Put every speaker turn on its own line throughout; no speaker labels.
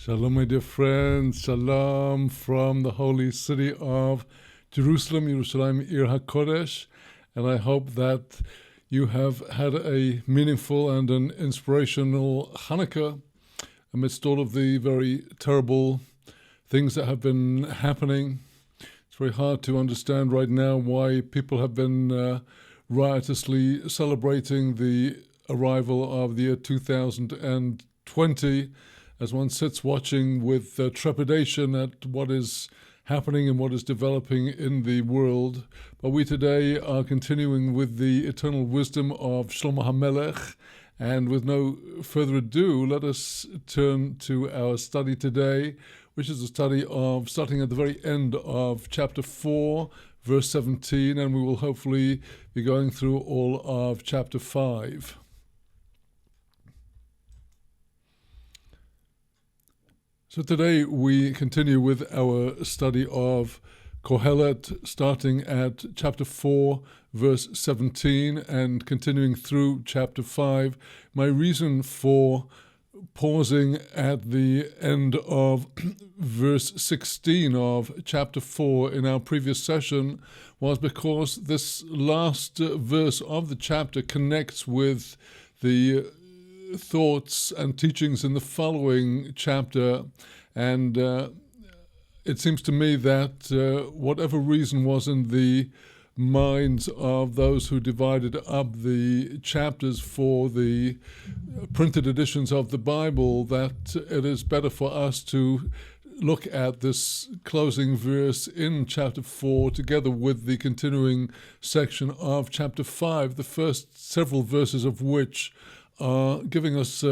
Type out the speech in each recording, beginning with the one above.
Shalom, my dear friends. Shalom from the holy city of Jerusalem, Yerushalayim, Ir HaKodesh. And I hope that you have had a meaningful and an inspirational Hanukkah amidst all of the very terrible things that have been happening. It's very hard to understand right now why people have been riotously celebrating the arrival of the year 2020 as one sits watching with trepidation at what is happening and what is developing in the world. But we today are continuing with the eternal wisdom of Shlomo HaMelech. And with no further ado, let us turn to our study today, which is a study of starting at the very end of chapter 4, verse 17, and we will hopefully be going through all of chapter 5. So today we continue with our study of Kohelet, starting at chapter 4, verse 17, and continuing through chapter 5. My reason for pausing at the end of verse 16 of chapter 4 in our previous session was because this last verse of the chapter connects with the thoughts and teachings in the following chapter, and it seems to me that whatever reason was in the minds of those who divided up the chapters for the printed editions of the Bible, that it is better for us to look at this closing verse in chapter 4 together with the continuing section of chapter 5, the first several verses of which are giving us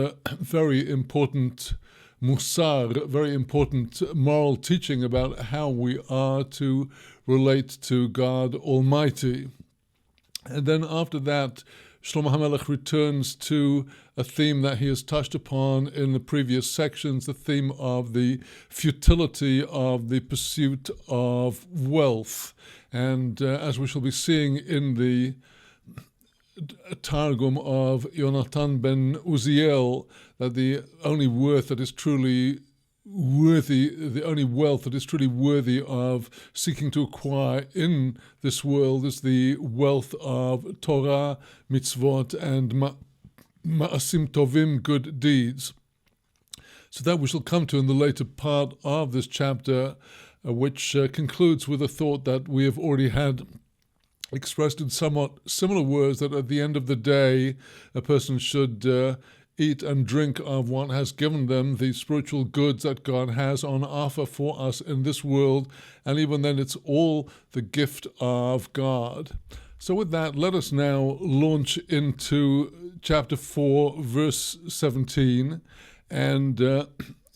very important musar, very important moral teaching about how we are to relate to God Almighty. And then after that, Shlomo HaMelech returns to a theme that he has touched upon in the previous sections, the theme of the futility of the pursuit of wealth. And as we shall be seeing in the Targum of Yonatan ben Uziel, that the only worth that is truly worthy, the only wealth that is truly worthy of seeking to acquire in this world is the wealth of Torah, mitzvot, and ma'asim tovim, good deeds. So that we shall come to in the later part of this chapter, which concludes with a thought that we have already had expressed in somewhat similar words, that at the end of the day, a person should eat and drink of what has given them the spiritual goods that God has on offer for us in this world, and even then it's all the gift of God. So with that, let us now launch into chapter 4, verse 17, and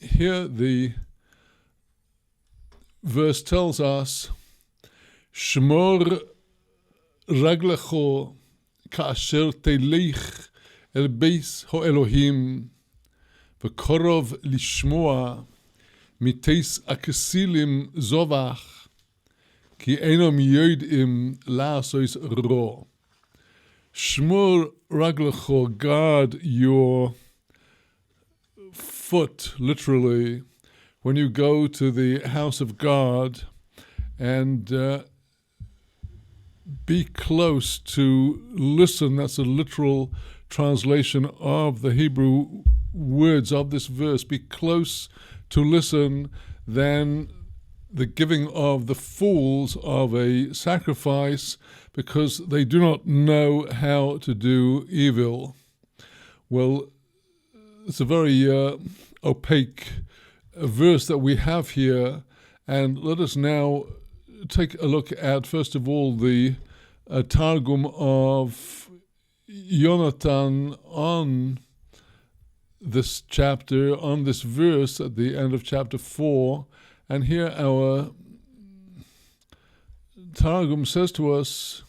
here the verse tells us, Shmor רגלךו כאשר תלך אל בית האלוהים וקרוב לשמוע מתיס הכסילים זובח כי אינם יודעים לעשות רע. שמור רגלךו, guard your foot, literally, when you go to the house of God, and be close to listen. That's a literal translation of the Hebrew words of this verse. Be close to listen than the giving of the fools of a sacrifice, because they do not know how to do evil. Well, it's a very opaque verse that we have here. And let us now take a look at, first of all, the Targum of Jonathan on this chapter, on this verse at the end of chapter 4. And here our Targum says to us,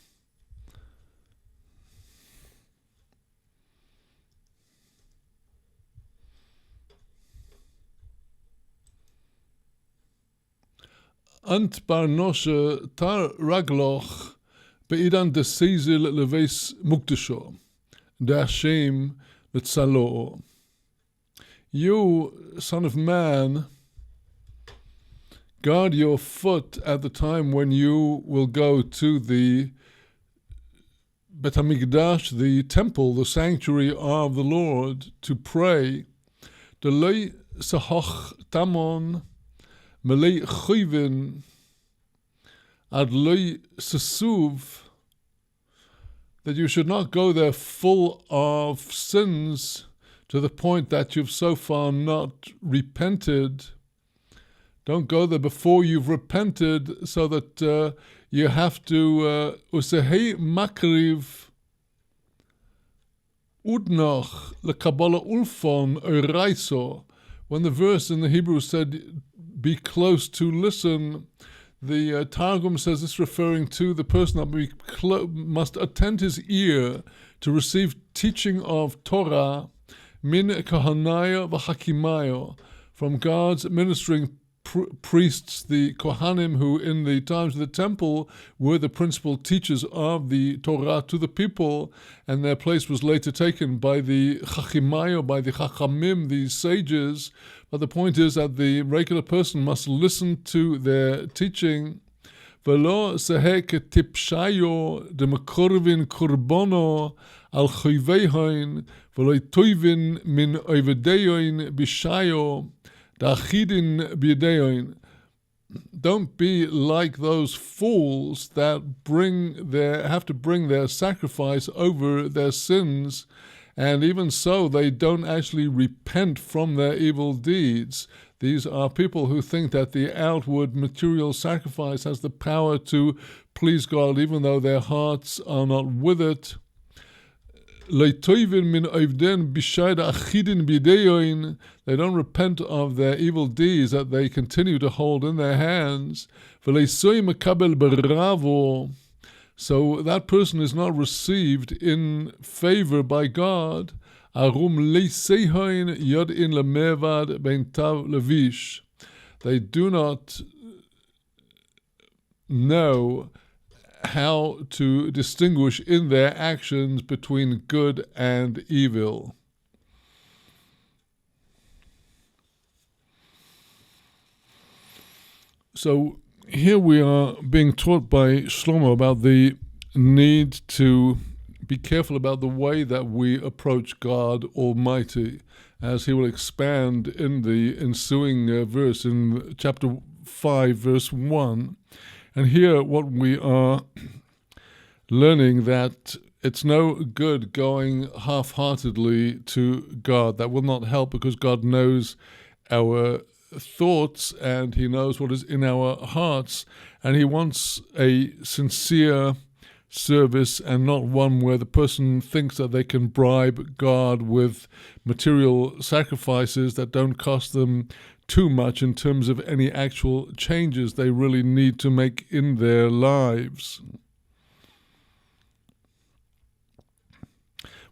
Ant bar noshe tar ragloch beidan de sezil leves mukdesho, de Hashem letzalo. You, son of man, guard your foot at the time when you will go to the Bet HaMikdash, the temple, the sanctuary of the Lord, to pray. De lei sahoch tamon Malay chuyvin ad loy sesuv, that you should not go there full of sins to the point that you've so far not repented. Don't go there before you've repented, so that you have to usehei makriv udnoch lekabala ulfon oiraiso. When the verse in the Hebrew said, be close to listen, the Targum says this referring to the person that must attend his ear to receive teaching of Torah, min kahanaya v'hakimaya, from God's ministering priests, the Kohanim, who in the times of the temple were the principal teachers of the Torah to the people, and their place was later taken by the Chachimaya, by the Chachamim, the sages. But the point is that the regular person must listen to their teaching. Velo sehek tipshayo de makorvin kurbono al chayvehoin velo toivin min oivedeyoin bishayo dachidin bideyoin. Don't be like those fools that have to bring their sacrifice over their sins, and even so they don't actually repent from their evil deeds. These are people who think that the outward material sacrifice has the power to please God, even though their hearts are not with it. They don't repent of their evil deeds that they continue to hold in their hands. So that person is not received in favor by God. They do not know how to distinguish in their actions between good and evil. So here we are being taught by Shlomo about the need to be careful about the way that we approach God Almighty, as he will expand in the ensuing verse in chapter 5, verse 1. And here what we are learning, that it's no good going half-heartedly to God. That will not help, because God knows our thoughts and he knows what is in our hearts, and he wants a sincere service and not one where the person thinks that they can bribe God with material sacrifices that don't cost them too much in terms of any actual changes they really need to make in their lives.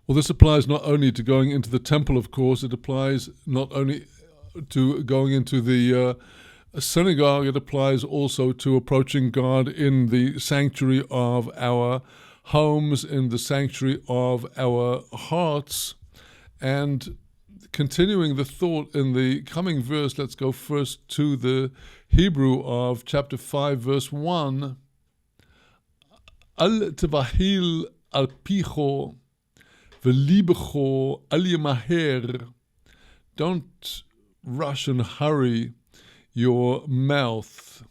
Well, this applies not only to going into the temple, of course. It applies not only to going into the synagogue, it applies also to approaching God in the sanctuary of our homes, in the sanctuary of our hearts. And continuing the thought in the coming verse, let's go first to the Hebrew of chapter 5, verse 1. Al tevahil al picho v'libecho al yemaher. Don't rush and hurry your mouth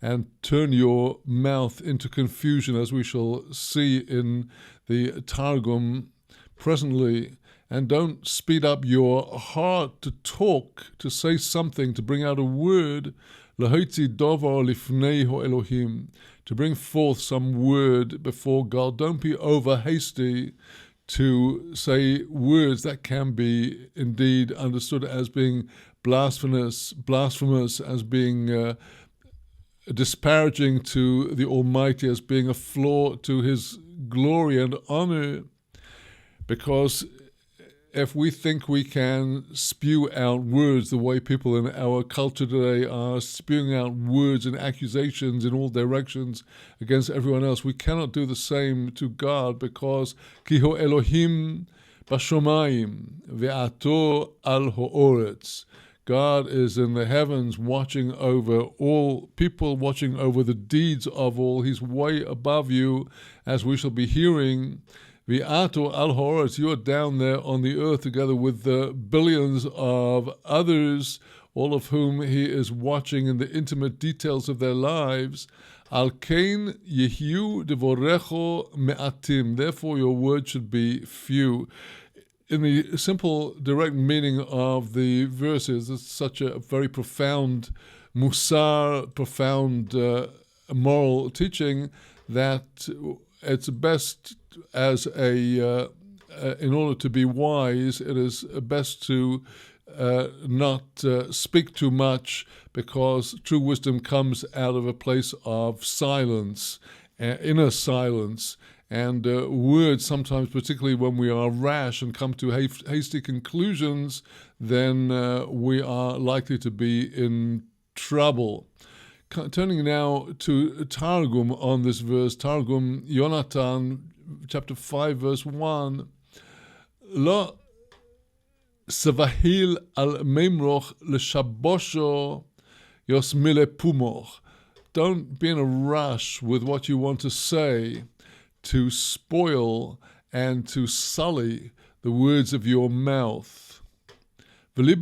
and turn your mouth into confusion, as we shall see in the Targum presently. and don't speed up your heart to talk, to say something, to bring out a word. Lahotzi dovar lifnei Elohim, to bring forth some word before God. Don't be over hasty to say words that can be indeed understood as being blasphemous, as being disparaging to the Almighty, as being a flaw to His glory and honor. Because if we think we can spew out words the way people in our culture today are spewing out words and accusations in all directions against everyone else, we cannot do the same to God, because Ki ho Elohim bashomayim ve'ato al ha'oretz. God is in the heavens watching over all people, watching over the deeds of all. He's way above you, as we shall be hearing. V'ato al ha'oretz, you are down there on the earth together with the billions of others, all of whom He is watching in the intimate details of their lives. Al kein yehyu devorecho me'atim, therefore your word should be few. In the simple, direct meaning of the verses, it's such a very profound musar, profound moral teaching, that it's best as in order to be wise, it is best to not speak too much, because true wisdom comes out of a place of silence, inner silence. And words sometimes, particularly when we are rash and come to hasty conclusions, then we are likely to be in trouble. Turning now to Targum on this verse, Targum Yonatan, chapter 5, verse 1. Lo savahil al memroch leshabosho yosmile pumoch. Don't be in a rush with what you want to say, to spoil and to sully the words of your mouth. Your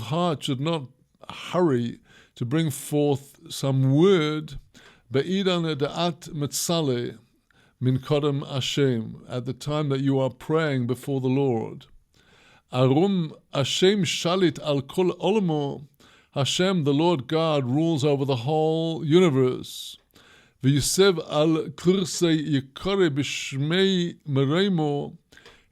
heart should not hurry to bring forth some word, at the time that you are praying before the Lord. Arum Hashem shalit al kol olmo. Hashem, the Lord God, rules over the whole universe. V'yisev al kursei yikare b'shmei meremo.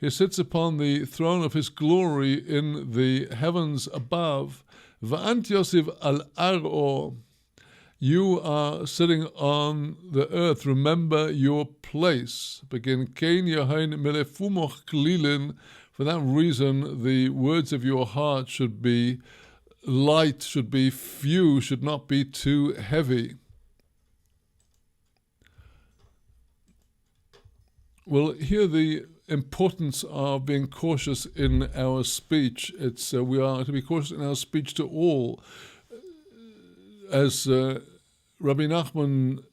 He sits upon the throne of His glory in the heavens above. V'ant yosiv al aro. You are sitting on the earth. Remember your place. Begin kein yahain melefumoch klilin. For that reason, the words of your heart should be light, should be few, should not be too heavy. Well, here the importance of being cautious in our speech. It's we are to be cautious in our speech to all. As Rabbi Nachman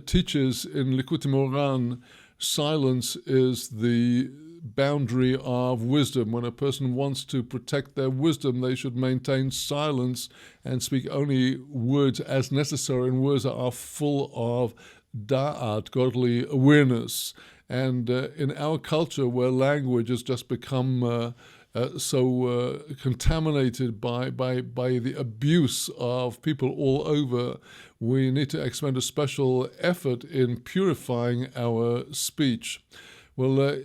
teaches in Likutei Moharan, silence is the boundary of wisdom. When a person wants to protect their wisdom, they should maintain silence and speak only words as necessary, and words that are full of da'at, godly awareness. And in our culture, where language has just become so contaminated by the abuse of people all over, we need to expend a special effort in purifying our speech. Well,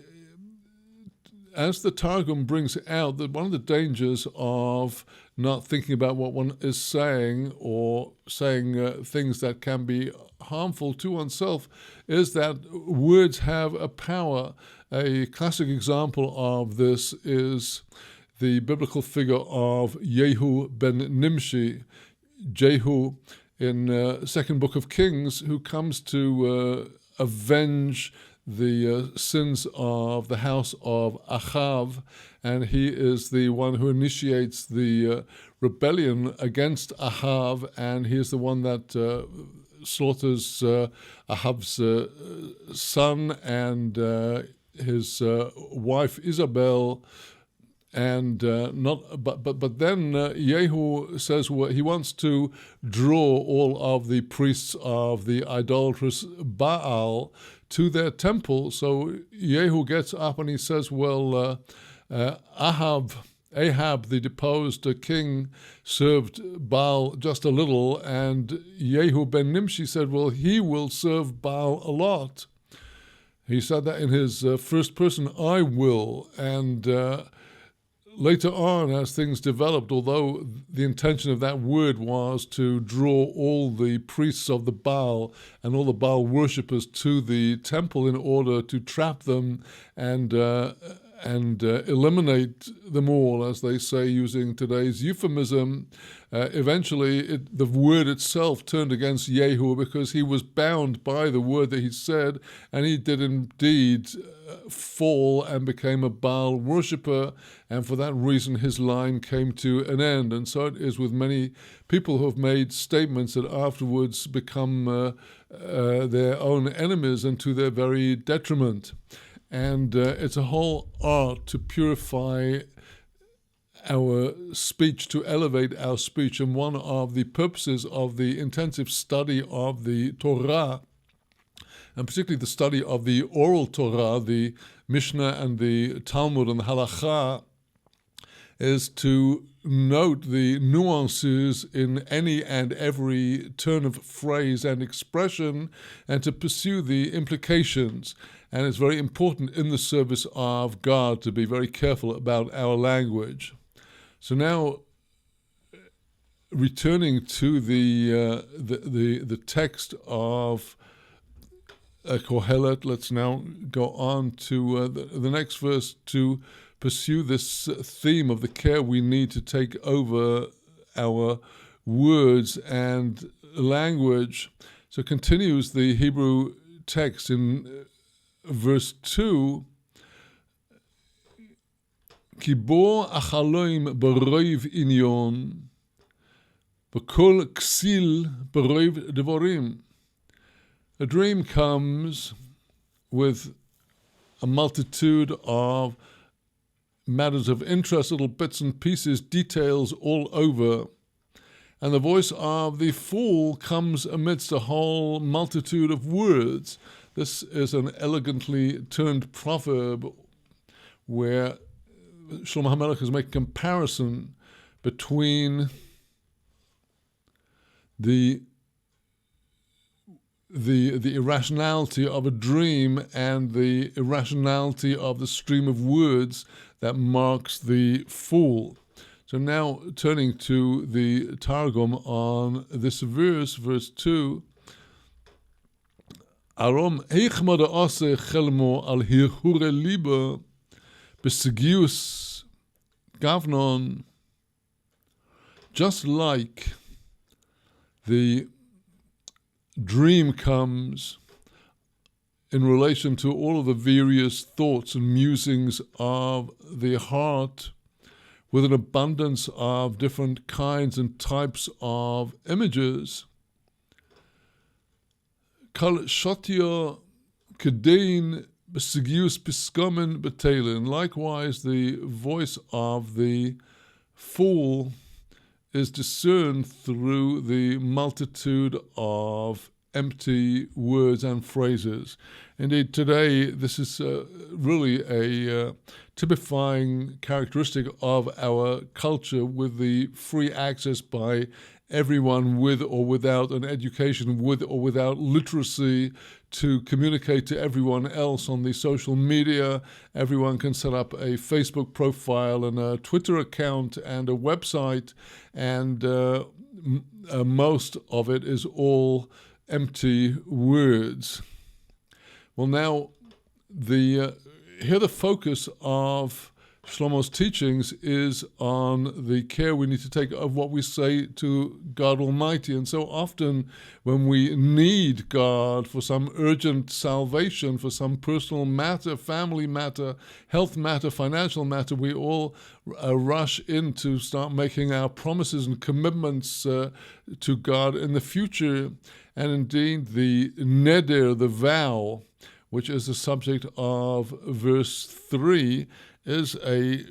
as the Targum brings out, that one of the dangers of not thinking about what one is saying, or saying things that can be harmful to oneself, is that words have a power. A classic example of this is the biblical figure of Yehu ben Nimshi, Jehu, in second book of Kings, who comes to avenge the sins of the house of Achav, and he is the one who initiates the rebellion against Achav, and he is the one that slaughters Ahab's son and his wife Isabel. And but then Yehu says he wants to draw all of the priests of the idolatrous Baal to their temple. So Yehu gets up and he says, well, Ahab, the deposed king, served Baal just a little, and Yehu ben Nimshi said, well, he will serve Baal a lot. He said that in his first person, I will, and later on, as things developed, although the intention of that word was to draw all the priests of the Baal and all the Baal worshippers to the temple in order to trap them and eliminate them all, as they say, using today's euphemism. Eventually, the word itself turned against Yehu because he was bound by the word that he said, and he did indeed fall and became a Baal worshipper, and for that reason his line came to an end. And so it is with many people who have made statements that afterwards become their own enemies and to their very detriment. And it's a whole art to purify our speech, to elevate our speech. And one of the purposes of the intensive study of the Torah, and particularly the study of the oral Torah, the Mishnah and the Talmud and the Halakha, is to note the nuances in any and every turn of phrase and expression, and to pursue the implications. And it's very important in the service of God to be very careful about our language. So now, returning to the text of Kohelet, let's now go on to the next verse to pursue this theme of the care we need to take over our words and language. So continues the Hebrew text in verse 2, Kibor achaloim b'roiv inyon, b'kol ksil b'roiv devorim. A dream comes with a multitude of matters of interest, little bits and pieces, details all over. And the voice of the fool comes amidst a whole multitude of words. This is an elegantly turned proverb where Shlomo HaMelech is making a comparison between the irrationality of a dream and the irrationality of the stream of words that marks the fool. So now turning to the Targum on this verse, verse 2, Arom heichmada ase chelmo al hirhure liba besigius gavnon. Just like the dream comes in relation to all of the various thoughts and musings of the heart, with an abundance of different kinds and types of images. Kal shotya kedein besigius piskomen betelin. Likewise, the voice of the fool is discerned through the multitude of empty words and phrases. Indeed, today, this is really a typifying characteristic of our culture, with the free access by everyone with or without an education, with or without literacy, to communicate to everyone else on the social media. Everyone can set up a Facebook profile and a Twitter account and a website, and most of it is all empty words. Well, now, here the focus of Shlomo's teachings is on the care we need to take of what we say to God Almighty. And so often when we need God for some urgent salvation, for some personal matter, family matter, health matter, financial matter, we all rush in to start making our promises and commitments to God in the future. And indeed, the neder, the vow, which is the subject of verse 3, is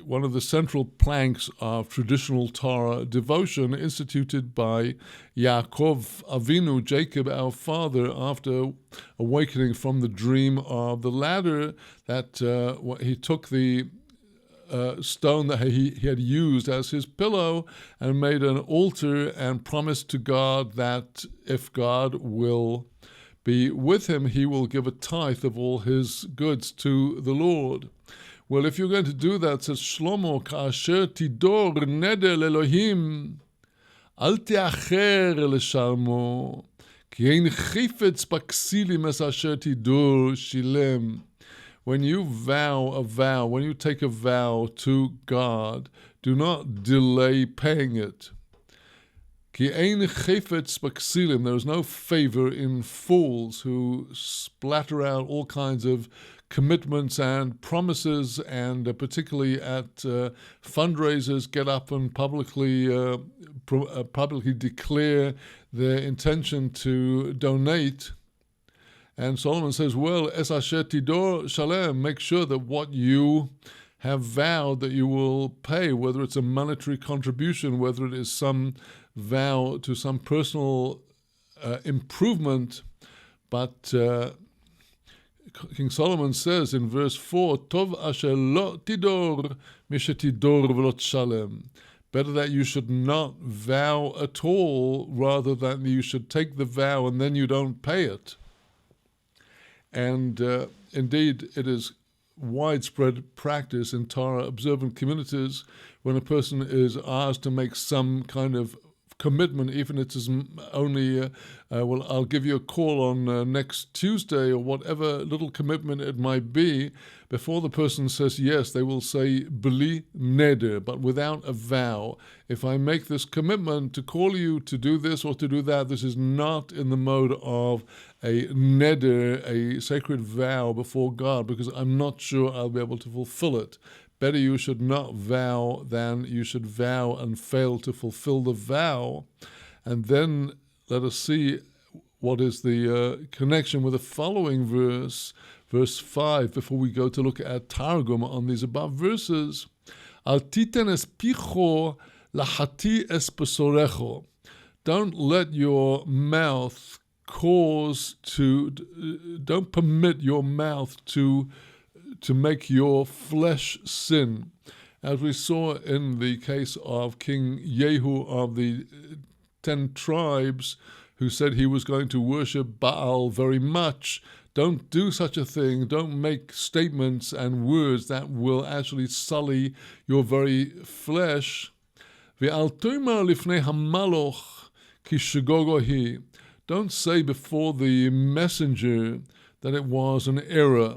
one of the central planks of traditional Torah devotion instituted by Yaakov Avinu, Jacob, our father, after awakening from the dream of the ladder, that he took the stone that he had used as his pillow and made an altar and promised to God that if God will be with him, he will give a tithe of all his goods to the Lord. Well, if you're going to do that, says Shlomo, Ka'asher tidor neder Elohim, al te'acher lesharmo, ki ein chifetz baksilim es asher tidor shilem. When you when you take a vow to God, do not delay paying it. Ki ein chifetz baksilim, there is no favor in fools who splatter out all kinds of commitments and promises, and particularly at fundraisers, get up and publicly declare their intention to donate. And Solomon says, well, es asher tidor shalem, make sure that what you have vowed that you will pay, whether it's a monetary contribution, whether it is some vow to some personal improvement, but King Solomon says in verse 4, Tov asher lo tidor mishetidor v'lo shalem. Better that you should not vow at all, rather than you should take the vow and then you don't pay it. And indeed, it is widespread practice in Torah observant communities when a person is asked to make some kind of commitment, even if it is only, well, I'll give you a call on next Tuesday, or whatever little commitment it might be. Before the person says yes, they will say bli neder, but without a vow. If I make this commitment to call you to do this or to do that, this is not in the mode of a neder, a sacred vow before God, because I'm not sure I'll be able to fulfill it. Better you should not vow than you should vow and fail to fulfill the vow. And then let us see what is the connection with the following verse, verse 5, before we go to look at Targum on these above verses. Al titen es picho lahati es besorecho. Don't let your mouth don't permit your mouth to make your flesh sin. As we saw in the case of King Yehu of the 10 tribes, who said he was going to worship Baal very much. Don't do such a thing. Don't make statements and words that will actually sully your very flesh. Don't say before the messenger that it was an error.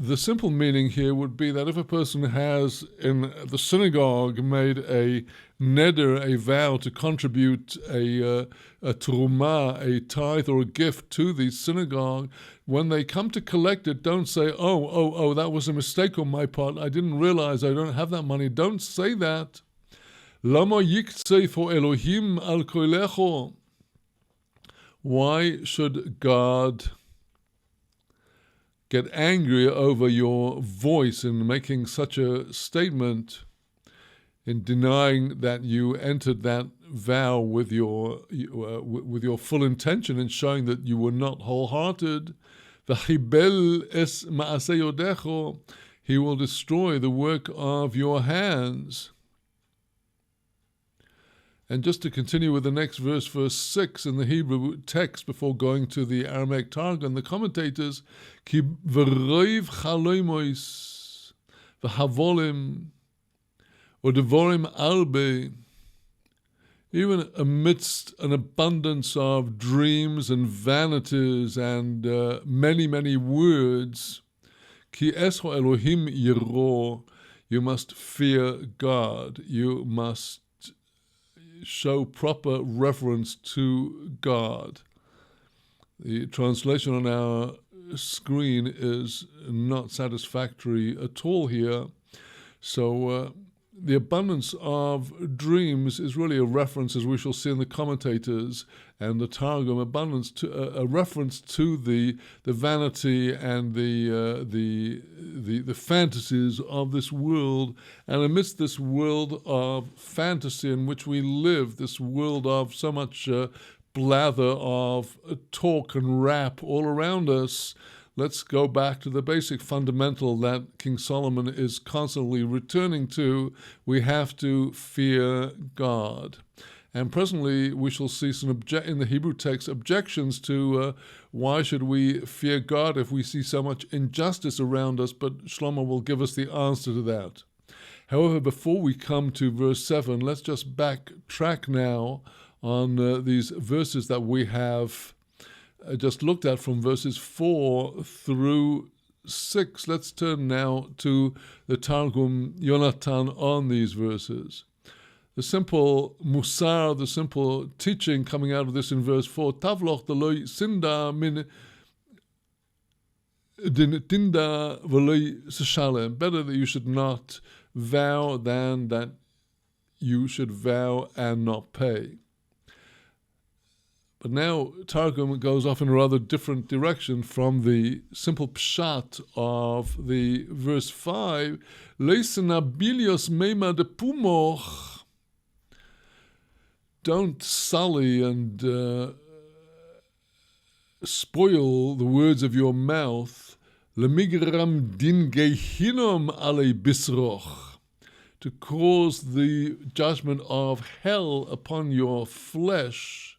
The simple meaning here would be that if a person has in the synagogue made a neder, a vow to contribute a truma, a tithe or a gift to the synagogue, when they come to collect it, don't say, oh, that was a mistake on my part. I didn't realize I don't have that money. Don't say that. Lama yiktsei for Elohim al koilecho. Why should God get angry over your voice in making such a statement, in denying that you entered that vow with your full intention, and showing that you were not wholehearted? V'chibel es ma'aseh yodecho, he will destroy the work of your hands. And just to continue with the next verse, verse 6 in the Hebrew text, before going to the Aramaic Targum, the commentators, Ki v'roiv chaloimois v'havolim u'devorim arbe, even amidst an abundance of dreams and vanities and many, many words, Ki esho Elohim yiro, you must fear God, you must show proper reverence to God. The translation on our screen is not satisfactory at all here. So the abundance of dreams is really a reference, as we shall see in the commentators and the Targum, abundance to a reference to the vanity and the fantasies of this world. And amidst this world of fantasy in which we live, this world of so much blather of talk and rap all around us, let's go back to the basic fundamental that King Solomon is constantly returning to. We have to fear God. And presently we shall see some in the Hebrew text objections to why should we fear God if we see so much injustice around us, but Shlomo will give us the answer to that. However, before we come to verse 7, let's just backtrack now on these verses that we have just looked at from verses 4 through 6. Let's turn now to the Targum Yonatan on these verses. The simple musar, the simple teaching coming out of this in verse 4, Tavloch deloi sinda min dinda veloi seshalem. Better that you should not vow than that you should vow and not pay. But now Targum goes off in a rather different direction from the simple pshat of the verse 5. Leisenabilios meima de pumoch. Don't sully and spoil the words of your mouth. Lemigram din gehinom ale bisroch. To cause the judgment of hell upon your flesh.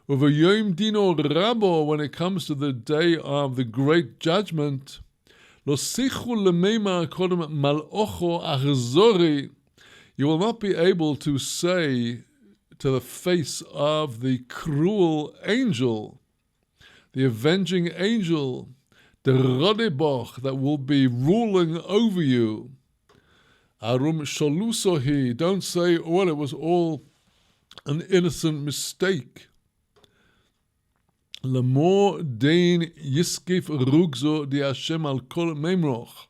Over Yom Dino Rabo, when it comes to the day of the great judgment, Lo sichu lemeima kodem malocho achzori. You will not be able to say to the face of the cruel angel, the avenging angel, the Rodeboch that will be ruling over you. Arum shalusohi. Don't say, well, it was all an innocent mistake. Lemor dein yiskif rugzo di Hashem al kol memroch.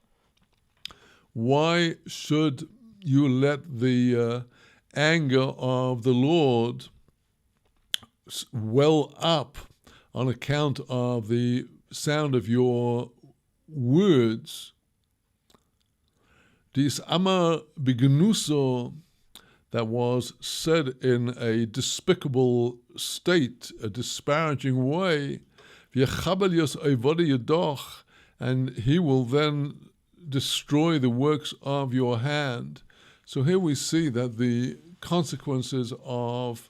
Why should you let the anger of the Lord well up on account of the sound of your words? Dis amar bignuso, that was said in a despicable state, a disparaging way, and he will then destroy the works of your hand. So here we see that the consequences of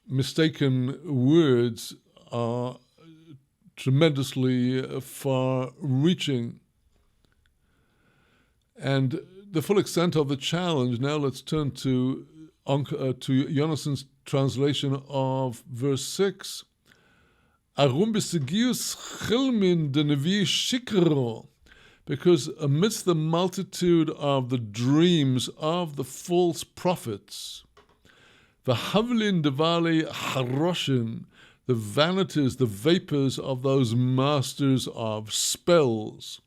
mistaken words are tremendously far-reaching. And the full extent of the challenge, now let's turn to Jonathan's translation of verse 6. Arum besigius chilmin de nevi shikro. Because amidst the multitude of the dreams of the false prophets, the havlin devali haroshin, the vanities, the vapors of those masters of spells,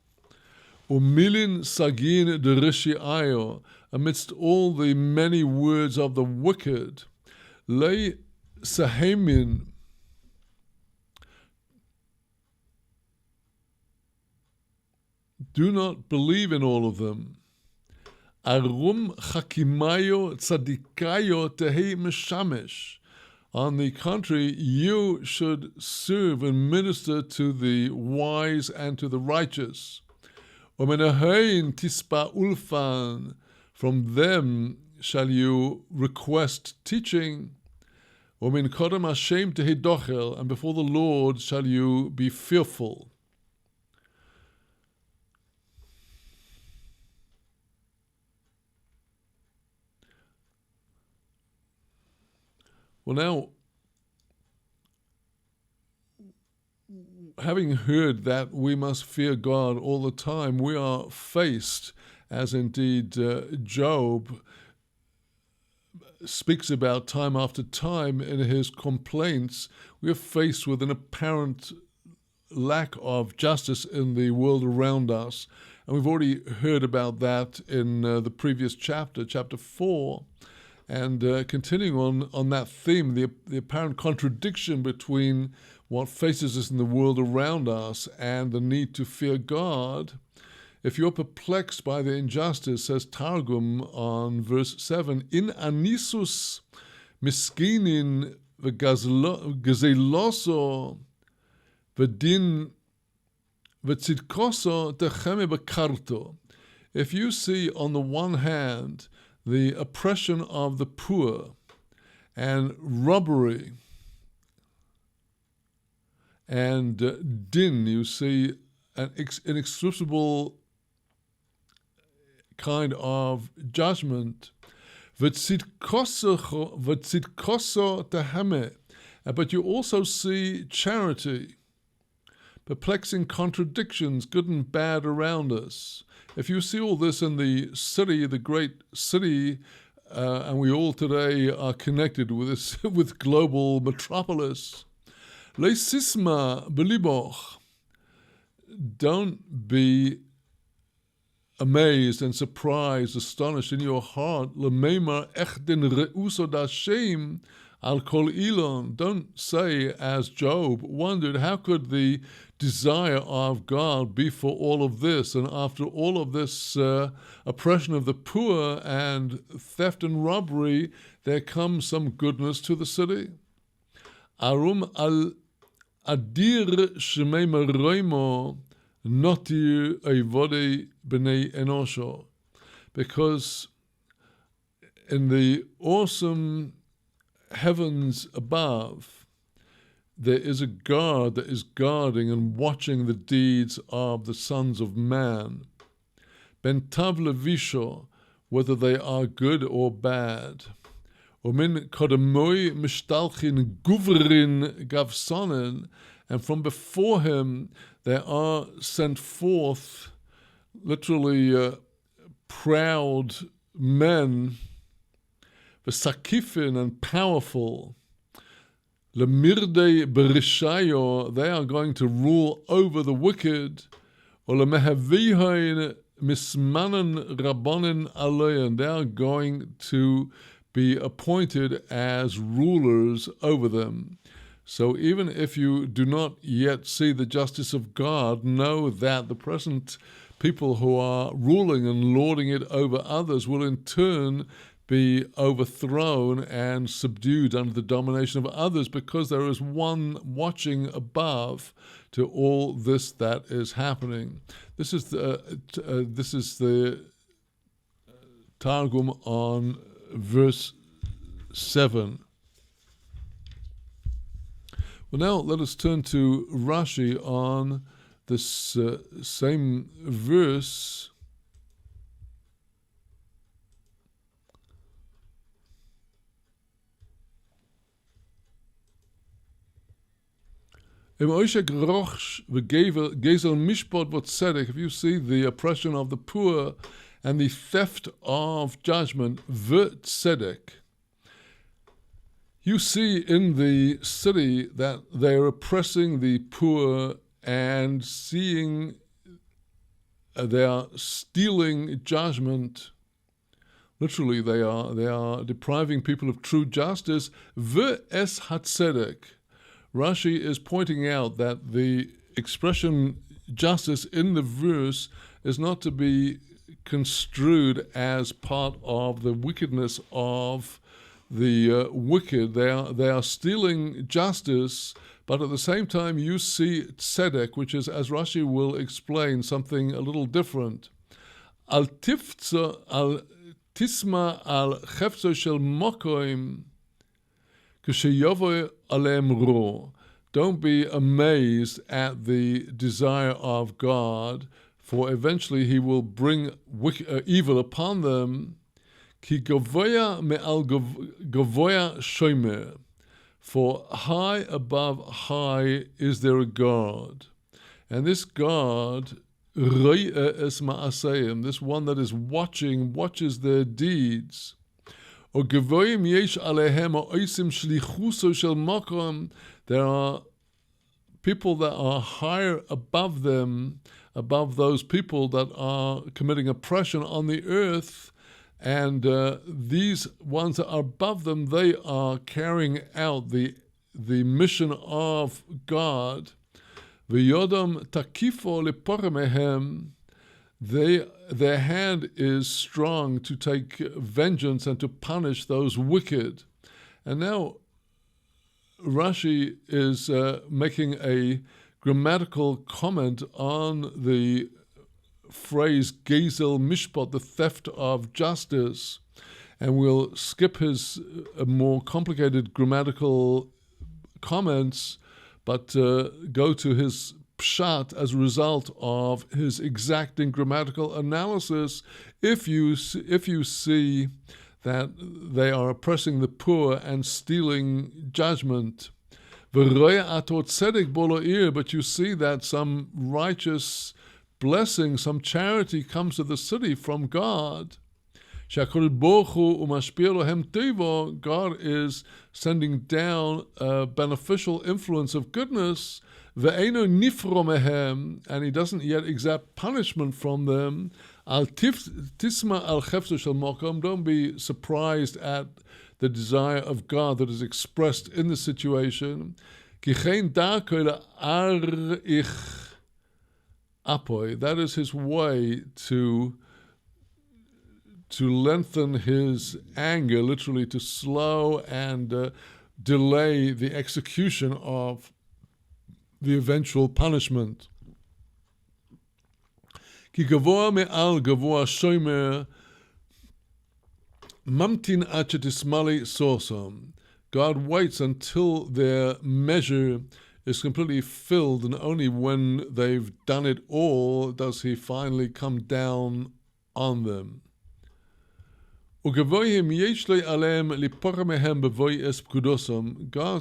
umilin sagin de rishiayo, amidst all the many words of the wicked, lei sahemin, do not believe in all of them. Arum chakimayo tzadikayo tehi meshamesh. On the contrary, you should serve and minister to the wise and to the righteous. Omenahein tispa ulfan. From them shall you request teaching. Omen kodem Hashem tehi dochel. And before the Lord shall you be fearful. Well, now, having heard that we must fear God all the time, we are faced, as indeed Job speaks about time after time in his complaints, we are faced with an apparent lack of justice in the world around us. And we've already heard about that in the previous chapter, chapter 4. And continuing on that theme, the apparent contradiction between what faces us in the world around us and the need to fear God. If you're perplexed by the injustice, says Targum on verse 7, in anisus miskinin v'gazeloso v'din v'tzidkoso techeme bekarto. If you see on the one hand the oppression of the poor and robbery and din, you see an inexcusable kind of judgment, but you also see charity, perplexing contradictions, good and bad around us. If you see all this in the city, the great city, and we all today are connected with this with global metropolis, leisisma beliboch, don't be amazed and surprised, astonished in your heart. Lemema echdin reuso dashem al kol ilon. Don't say, as Job wondered, how could the desire of God be for all of this? And after all of this oppression of the poor and theft and robbery, there comes some goodness to the city. Arum al adir shemei meroimo notir eivode b'nei enosho, because in the awesome heavens above, there is a God that is guarding and watching the deeds of the sons of man. Ben tav levisho, whether they are good or bad. Umin kodemoi mishtalchin guvrin gavsonen, and from before him there are sent forth literally proud men, v'sakifin and powerful. Lemirde berishayo, they are going to rule over the wicked. Or lemehavihain mismanan rabbonin alein, they are going to be appointed as rulers over them. So even if you do not yet see the justice of God, know that the present people who are ruling and lording it over others will in turn be overthrown and subdued under the domination of others, because there is one watching above to all this that is happening. This is the Targum on verse 7. Well, now let us turn to Rashi on this same verse. If you see the oppression of the poor and the theft of judgment, v'tzedek, you see in the city that they are oppressing the poor and seeing they are stealing judgment. Literally, they are depriving people of true justice. V'es hatzedek. Rashi is pointing out that the expression justice in the verse is not to be construed as part of the wickedness of the wicked. They are stealing justice, but at the same time you see tzedek, which is, as Rashi will explain, something a little different. Al tifza al tisma al chefzo shel mokoim don't be amazed at the desire of God, for eventually he will bring evil upon them. Ki gavoya me'al gavoya shomer, for high above high is there a God, and this God, this one that is watches their deeds. There are people that are higher above them, above those people that are committing oppression on the earth. And these ones that are above them, they are carrying out the mission of God. V'yodam takifo leporemehem. Their hand is strong to take vengeance and to punish those wicked. And now Rashi is making a grammatical comment on the phrase gezel mishpat, the theft of justice, and we'll skip his more complicated grammatical comments, but go to his pshat as a result of his exacting grammatical analysis. If you see that they are oppressing the poor and stealing judgment, but you see that some righteous blessing, some charity comes to the city from God. God is sending down a beneficial influence of goodness, and he doesn't yet exact punishment from them. Don't be surprised at the desire of God that is expressed in the situation. That is his way to lengthen his anger, literally to slow and delay the execution of the eventual punishment. Ki gavoa me'al gavoa shomer mamtin ad shetismali sorsam. God waits until their measure is completely filled, and only when they've done it all does he finally come down on them. God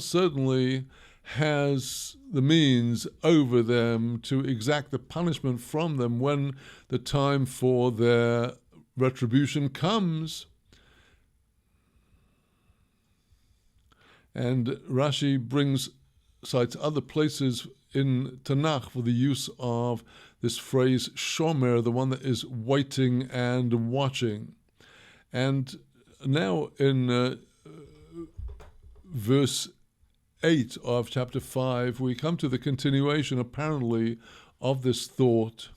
certainly has the means over them to exact the punishment from them when the time for their retribution comes. And Rashi cites other places in Tanakh for the use of this phrase shomer, the one that is waiting and watching. And now in verse 8 of chapter 5, we come to the continuation, apparently, of this thought.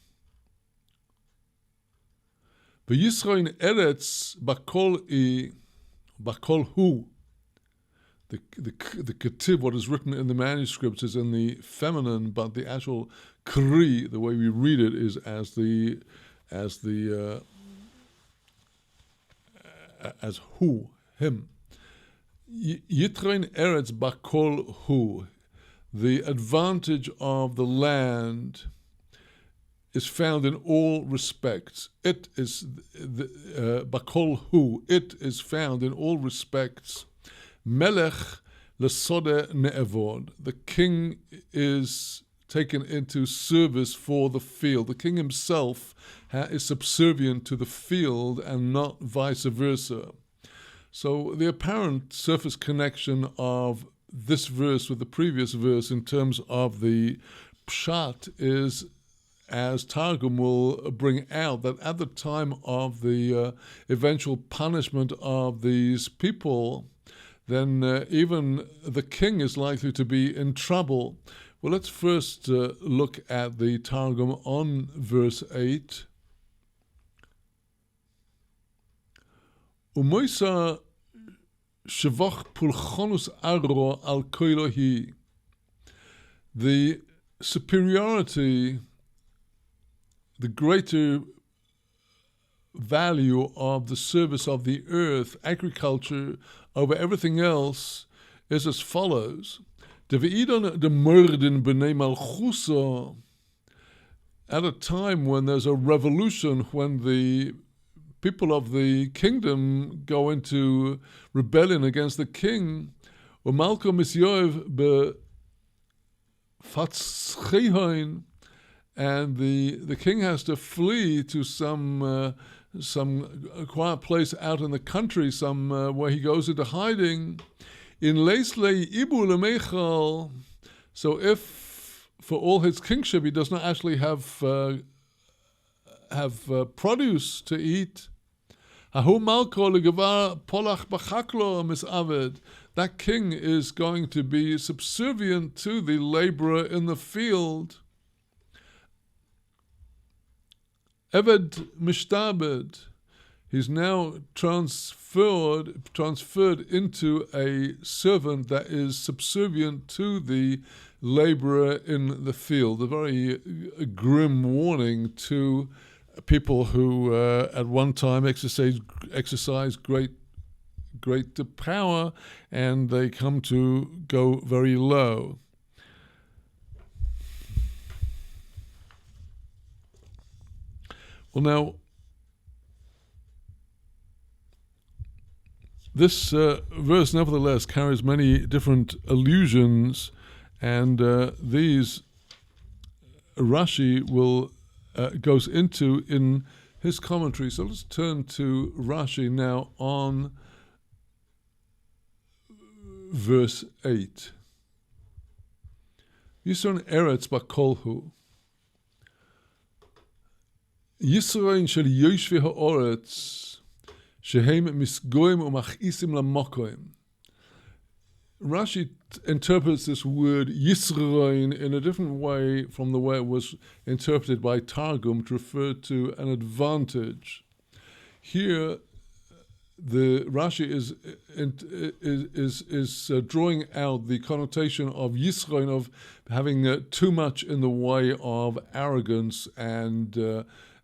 V'yisroin eretz bakol hu. The ketib, what is written in the manuscripts, is in the feminine, but the actual kri, the way we read it, is as hu, him. Yitrein eretz bakol hu. The advantage of the land is found in all respects. It is bakol hu. It is found in all respects. Melech lesode ne'evod. The king is taken into service for the field. The king himself is subservient to the field and not vice versa. So the apparent surface connection of this verse with the previous verse in terms of the pshat is, as Targum will bring out, that at the time of the eventual punishment of these people, then even the king is likely to be in trouble. Well, let's first look at the Targum on verse 8. Umoisa shevach pulchonus agro al koilohi. The superiority, the greater value of the service of the earth, agriculture, over everything else, is as follows. At a time when there's a revolution, when the people of the kingdom go into rebellion against the king, and the king has to flee to some quiet place out in the country, where he goes into hiding. In Leisley Ibu Lemechal. So if for all his kingship, he does not actually have produce to eat. That king is going to be subservient to the laborer in the field. Eved mishtabed. He's now transferred into a servant that is subservient to the laborer in the field. A very grim warning to people who at one time exercise great power, and they come to go very low. Well, now, this verse nevertheless carries many different allusions, and these Rashi goes into in his commentary. So let's turn to Rashi now on verse 8. Yisron Eretz Bakolhu. Yisroin shel Yoshvi ha'oretz shehem misgoim u'machisim lamokoim. Rashi interprets this word Yisroin in a different way from the way it was interpreted by Targum to refer to an advantage. Here, the Rashi is drawing out the connotation of Yisroin, of having too much in the way of arrogance and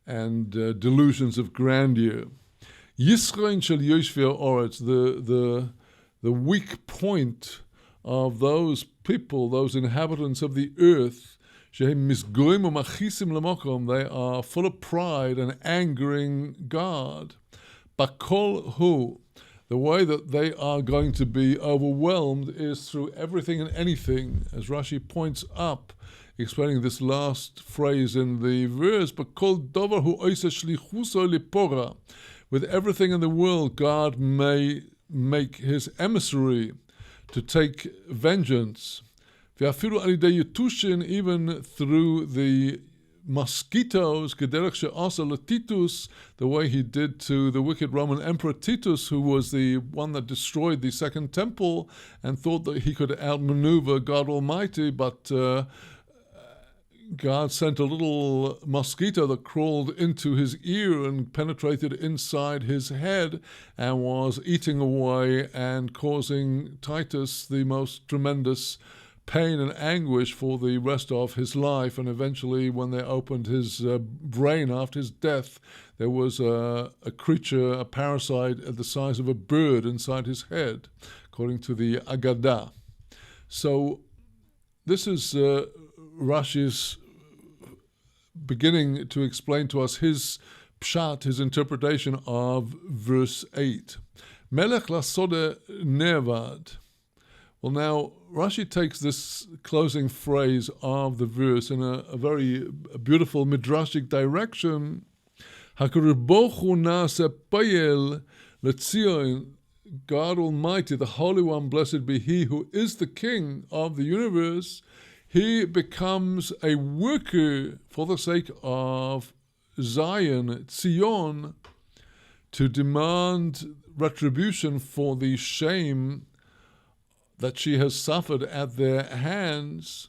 delusions of grandeur. Yisroin shel Yoshvi ha'oretz, the weak point of those people, those inhabitants of the earth, shehem misgoim u'machisim lamokom, they are full of pride and angering God. Bakol hu, the way that they are going to be overwhelmed is through everything and anything, as Rashi points up, explaining this last phrase in the verse, Bakol dover hu oisa shlichuso lipora. With everything in the world, God may make his emissary to take vengeance. Even through the mosquitoes, the way he did to the wicked Roman Emperor Titus, who was the one that destroyed the Second Temple and thought that he could outmaneuver God Almighty, but God sent a little mosquito that crawled into his ear and penetrated inside his head and was eating away and causing Titus the most tremendous pain and anguish for the rest of his life. And eventually, when they opened his brain after his death, there was a creature, a parasite at the size of a bird inside his head, according to the Agadah. So this is Rashi's beginning to explain to us his pshat, his interpretation of verse 8. Melech lasode nevad. Well, now, Rashi takes this closing phrase of the verse in a very beautiful midrashic direction. HaKadosh Baruch Hu na'aseh payel le'tzion, God Almighty, the Holy One, blessed be He, who is the King of the universe. He becomes a worker for the sake of Zion, Tzion, to demand retribution for the shame that she has suffered at their hands,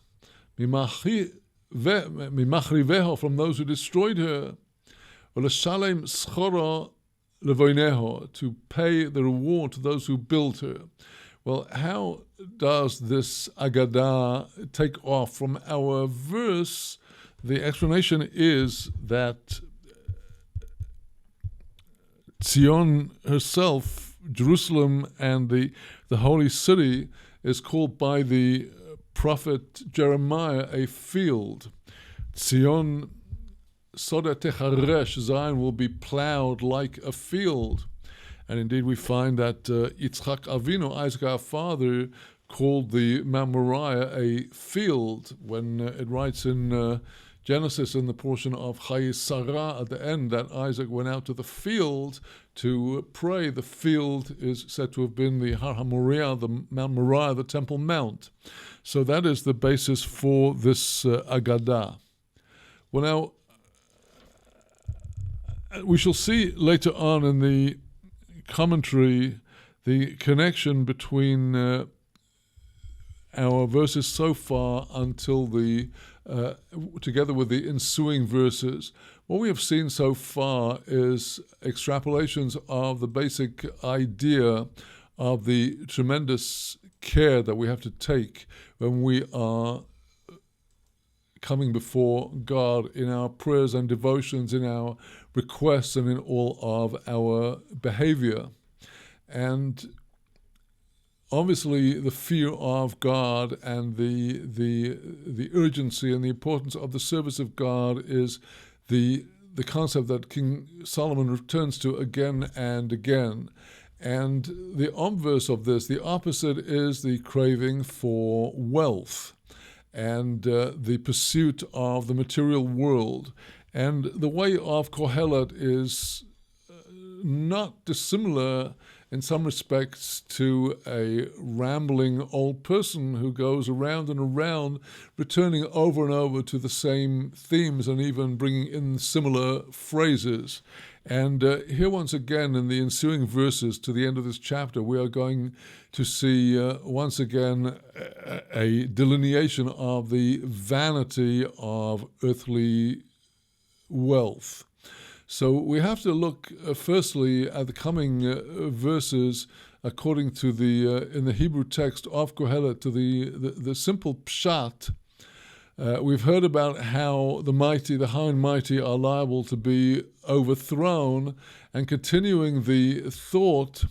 mimachriveho, from those who destroyed her, u'leshalem schora levoineho, to pay the reward to those who built her. Well, how does this Agadah take off from our verse? The explanation is that Zion herself, Jerusalem, and the holy city is called by the prophet Jeremiah a field. Zion Soda Techaresh, Zion will be plowed like a field. And indeed we find that Yitzchak Avinu, Isaac our father, called the Mount Moriah a field when it writes in Genesis in the portion of Chayei Sarah at the end, that Isaac went out to the field to pray. The field is said to have been the Har HaMoriah, the Mount Moriah, the Temple Mount. So that is the basis for this Agadah. Well, now, we shall see later on in the commentary the connection between our verses so far until the together with the ensuing verses. What we have seen so far is extrapolations of the basic idea of the tremendous care that we have to take when we are coming before God in our prayers and devotions, in our requests, and in all of our behavior. And obviously, the fear of God and the urgency and the importance of the service of God is the concept that King Solomon returns to again and again. And the obverse of this, the opposite, is the craving for wealth and the pursuit of the material world. And the way of Kohelet is not dissimilar in some respects to a rambling old person who goes around and around, returning over and over to the same themes and even bringing in similar phrases. And here once again in the ensuing verses to the end of this chapter, we are going to see once again a delineation of the vanity of earthly wealth. So we have to look firstly at the coming verses according to the in the Hebrew text of Kohelet, to the simple pshat. We've heard about how the mighty, the high and mighty, are liable to be overthrown, and continuing the thought,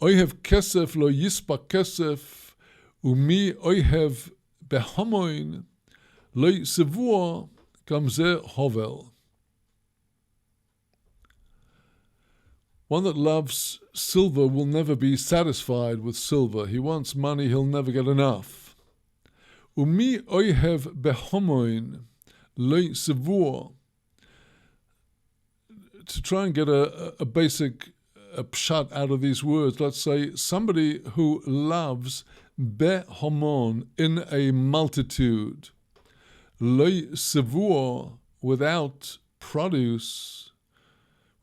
Ohev kesef lo yispa kesef, umi ohev behamoin lo sevua gamze hovel. One that loves silver will never be satisfied with silver. He wants money, he'll never get enough. Umi ohev behomoin lo sevua. To try and get a basic pshat out of these words, let's say somebody who loves behomon, in a multitude, lo sevua, without produce,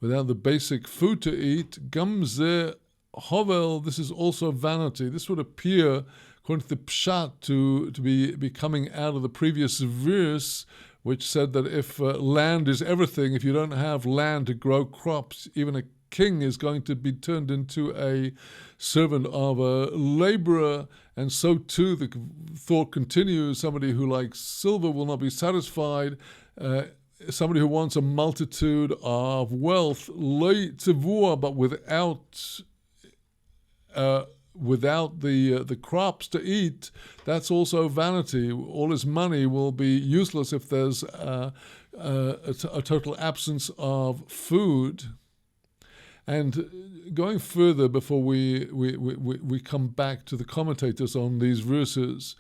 without the basic food to eat, gamze hovel, this is also vanity. This would appear, according to the pshat, to be coming out of the previous verse, which said that if land is everything, if you don't have land to grow crops, even a king is going to be turned into a servant of a laborer. And so too, the thought continues, somebody who likes silver will not be satisfied. Somebody who wants a multitude of wealth, lo tzivua, but without the crops to eat, that's also vanity. All his money will be useless if there's a total absence of food. And going further, before we come back to the commentators on these verses,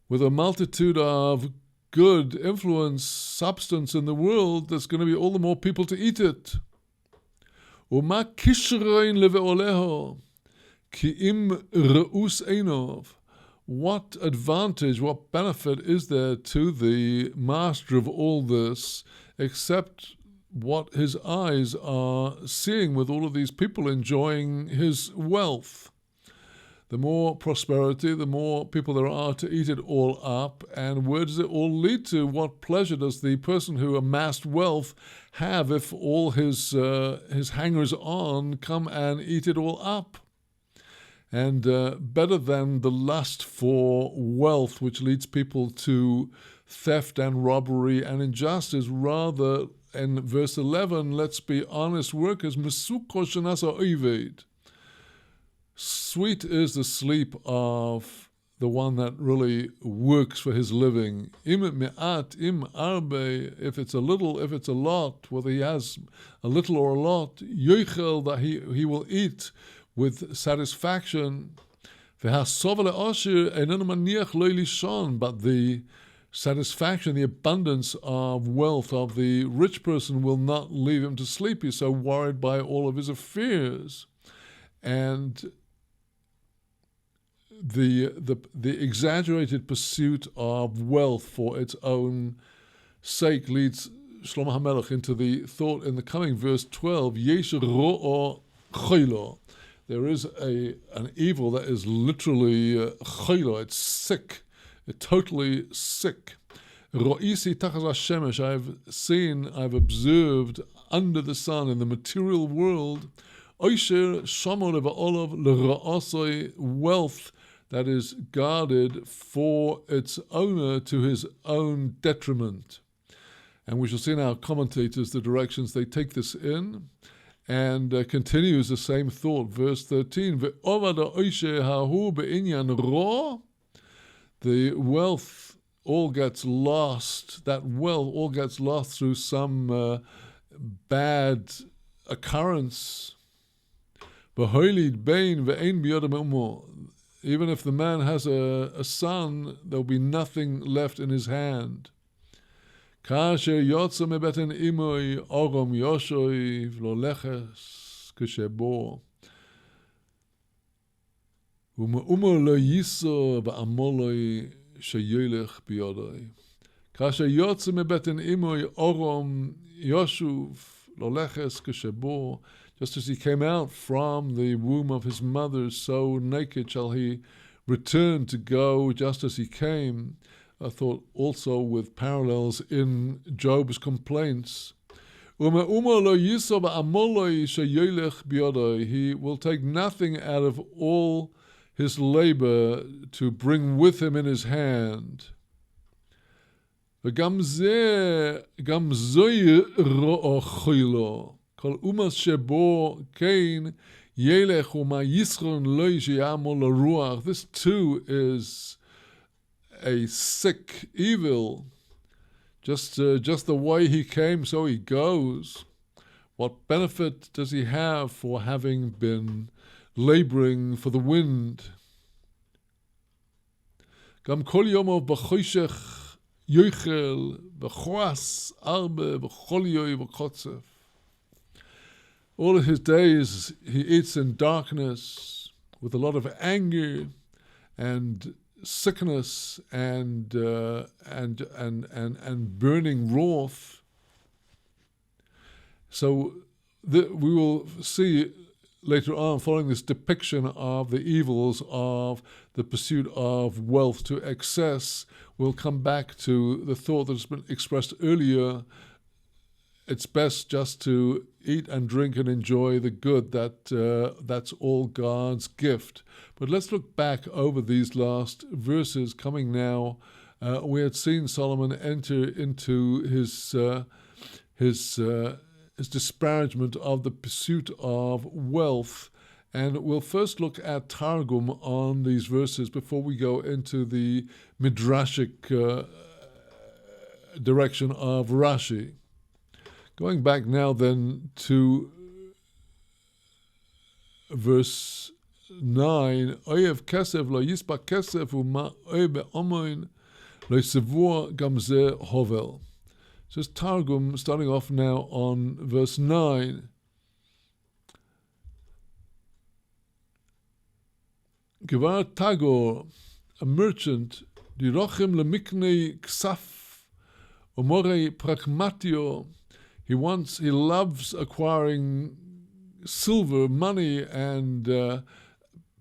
with a multitude of good influence, substance in the world, there's going to be all the more people to eat it. What advantage, what benefit is there to the master of all this, except what his eyes are seeing with all of these people enjoying his wealth? The more prosperity, the more people there are to eat it all up. And where does it all lead to? What pleasure does the person who amassed wealth have if all his hangers-on come and eat it all up? And better than the lust for wealth, which leads people to theft and robbery and injustice, rather, in verse 11, let's be honest workers, mesuko shenasa oived. Sweet is the sleep of the one that really works for his living. Im me'at, im arbe, if it's a little, if it's a lot, whether he has a little or a lot, yoichel, that he will eat with satisfaction. but the satisfaction, the abundance of wealth of the rich person will not leave him to sleep. He's so worried by all of his affairs. And the exaggerated pursuit of wealth for its own sake leads Shlomo HaMelech into the thought in the coming verse 12, Yesh ro'o choilo. There is an evil that is literally choilo, it's sick, it's totally sick. Ro'isi tachas hashemesh, I've observed under the sun in the material world, Oisher shamor le'va'olav le'ra'asoi, wealth that is guarded for its owner to his own detriment. And we shall see in our commentators the directions they take this in, and continues the same thought. Verse 13, Ve'ovad ha'oisher hahu be'inyan ro, the wealth all gets lost, that wealth all gets lost through some bad occurrence. V'hoilid bein ve'ein biyodam umo. Even if the man has a son, there'll be nothing left in his hand. Kasher yotza mebeten imoi orom yoshoi v'lo leches k'shebo. U'umo lo yiso v'amoloi sheyolech biyodoi. Kasher yotza mebeten imoi orom yoshuv lo leches k'shebo. Just as he came out from the womb of his mother, so naked shall he return to go just as he came. I thought also with parallels in Job's complaints. He will take nothing out of all his labor to bring with him in his hand. Kol umas shebo kein yelech uma yisron loy sheyamol ruach. This too is a sick evil. Just the way he came, so he goes. What benefit does he have for having been laboring for the wind? Gam kol yomo b'choshech yochel b'choas arbe b'cholyoy b'chotzef. All of his days he eats in darkness with a lot of anger and sickness and burning wrath. So we will see later on, following this depiction of the evils of the pursuit of wealth to excess, we'll come back to the thought that has been expressed earlier. It's best just to eat and drink and enjoy the good. That's all God's gift. But let's look back over these last verses. Coming now, we had seen Solomon enter into his disparagement of the pursuit of wealth, and we'll first look at Targum on these verses before we go into the midrashic direction of Rashi. Going back now then to verse 9, Oyev kesef lo yispa kesef u'ma oye be'omoin lo yisevua gamze hovel. So it's Targum starting off now on verse 9. Gevar Tagor, a merchant, dirochem lemiknei ksaf umore pragmatio. He loves acquiring silver, money, and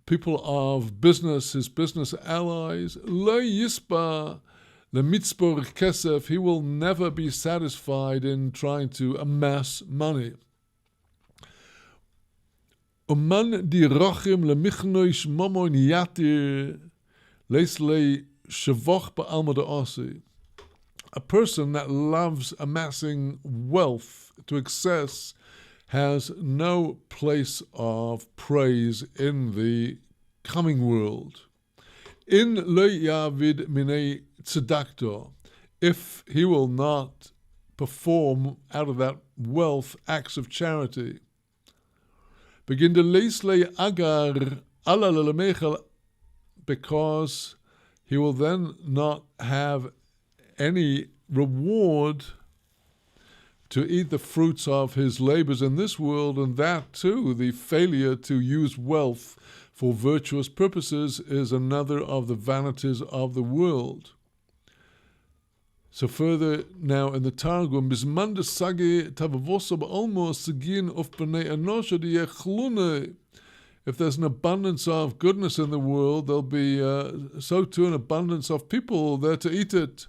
people of business, his business allies. Lo yispa lemitzbor kesef. He will never be satisfied in trying to amass money. Uman dirochim lemichnoish momon yatir leislei shavoch ba'alma da'asi. A person that loves amassing wealth to excess has no place of praise in the coming world. In lo yavid minei tzedakto, if he will not perform out of that wealth acts of charity. Begin to leislei agar ala lelemechel because he will then not have any reward to eat the fruits of his labors in this world, and that too, the failure to use wealth for virtuous purposes, is another of the vanities of the world. So further now in the Targum, Bisman de Sage Tavavosa Ba'almo Sigin of B'nei Enosha Diechlune. If there's an abundance of goodness in the world, there'll be so too an abundance of people there to eat it.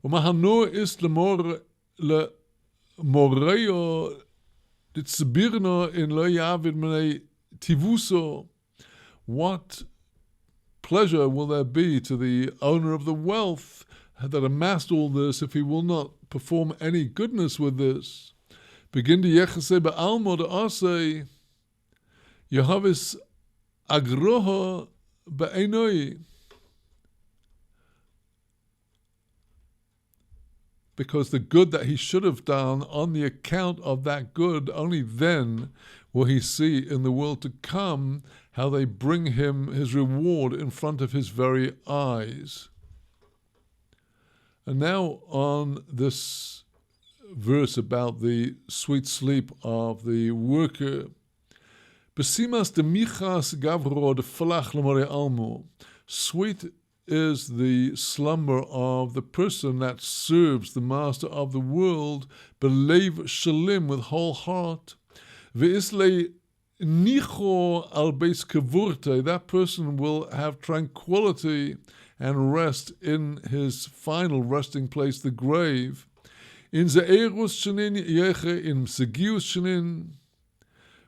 Umahanur is lemoreo ditzbirno in lo yavid b'nei tivuso. What pleasure will there be to the owner of the wealth that amassed all this if he will not perform any goodness with this? Begin to yechase be'almo de ase Yehavis agroha be'enoi. Because the good that he should have done on the account of that good, only then will he see in the world to come how they bring him his reward in front of his very eyes. And now on this verse about the sweet sleep of the worker, Besimas de michas gavro de falach lemore almo. Sweet is the slumber of the person that serves the master of the world, belev shalim, with whole heart. Ve'isle nicho al beis kavurte. That person will have tranquility and rest in his final resting place, the grave. In ze'erus shenin yeche, in segius shenin,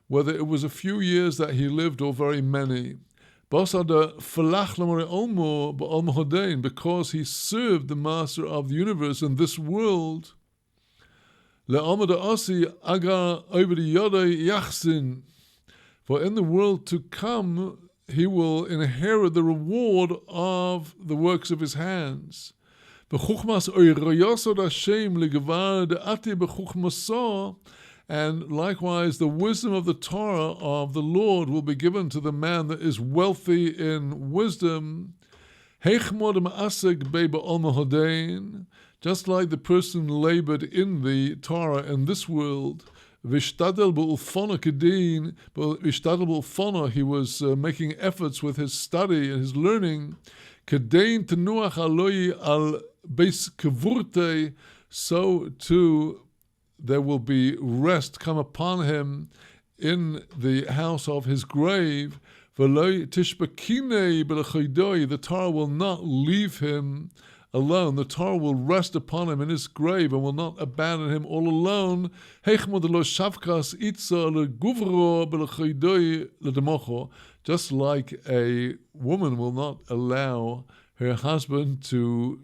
whether it was a few years that he lived or very many. Because he served the master of the universe in this world. For in the world to come, he will inherit the reward of the works of his hands. And likewise, the wisdom of the Torah of the Lord will be given to the man that is wealthy in wisdom. Just like the person labored in the Torah in this world. He was making efforts with his study and his learning. So too there will be rest come upon him in the house of his grave. The Torah will not leave him alone. The Torah will rest upon him in his grave and will not abandon him all alone. Just like a woman will not allow her husband to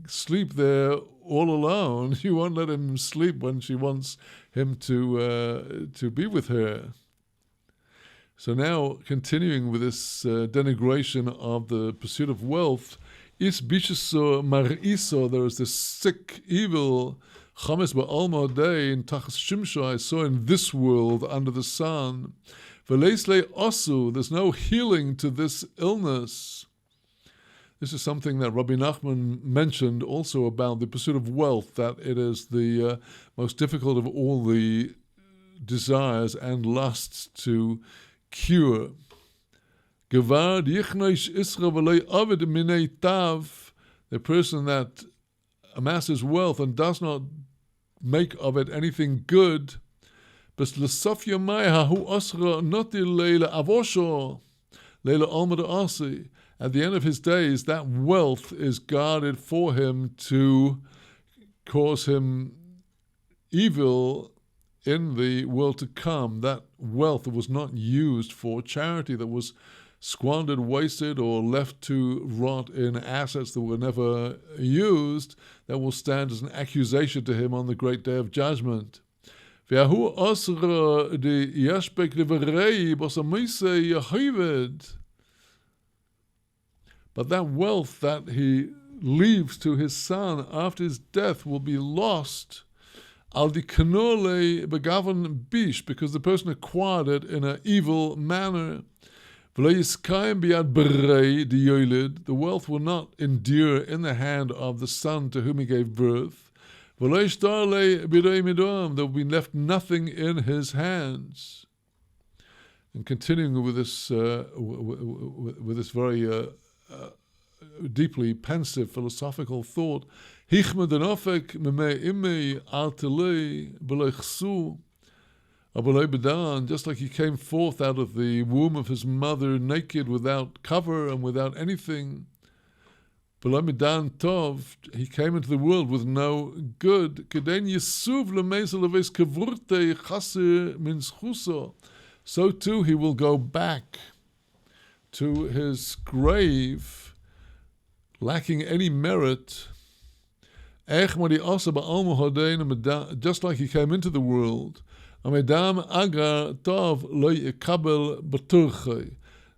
sleep there all alone. She won't let him sleep when she wants him to be with her. So now, continuing with this denigration of the pursuit of wealth, is bishiso mariso, there is this sick, evil, chames ba'alma day in tachas shimsho, I saw in this world under the sun. V'leisle osu, there's no healing to this illness. This is something that Rabbi Nachman mentioned also about the pursuit of wealth, that it is the most difficult of all the desires and lusts to cure. The person that amasses wealth and does not make of it anything good, at the end of his days, that wealth is guarded for him to cause him evil in the world to come. That wealth that was not used for charity, that was squandered, wasted, or left to rot in assets that were never used, that will stand as an accusation to him on the great day of judgment. But that wealth that he leaves to his son after his death will be lost. Al dikanole begavan bish, because the person acquired it in an evil manner. The wealth will not endure in the hand of the son to whom he gave birth. There will be left nothing in his hands. And continuing with this very deeply pensive philosophical thought, just like he came forth out of the womb of his mother naked, without cover and without anything, he came into the world with no good. So too he will go back to his grave lacking any merit, just like he came into the world.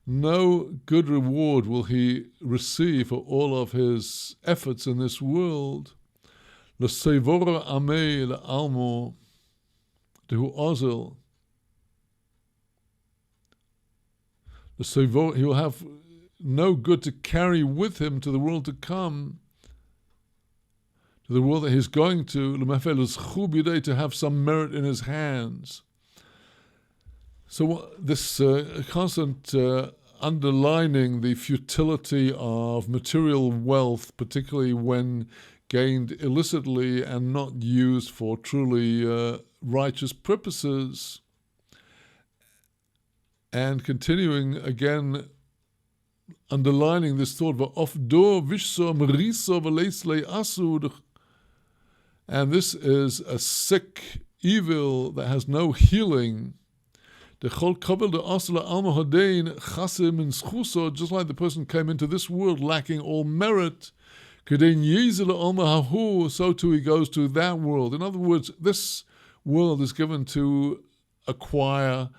No good reward will he receive for all of his efforts in this world. He will have no good to carry with him to the world to come, to the world that he's going to have some merit in his hands. So this constant underlining the futility of material wealth, particularly when gained illicitly and not used for truly righteous purposes, and continuing again underlining this thought, and this is a sick evil that has no healing. Just like the person came into this world lacking all merit, so too he goes to that world. In other words, this world is given to acquire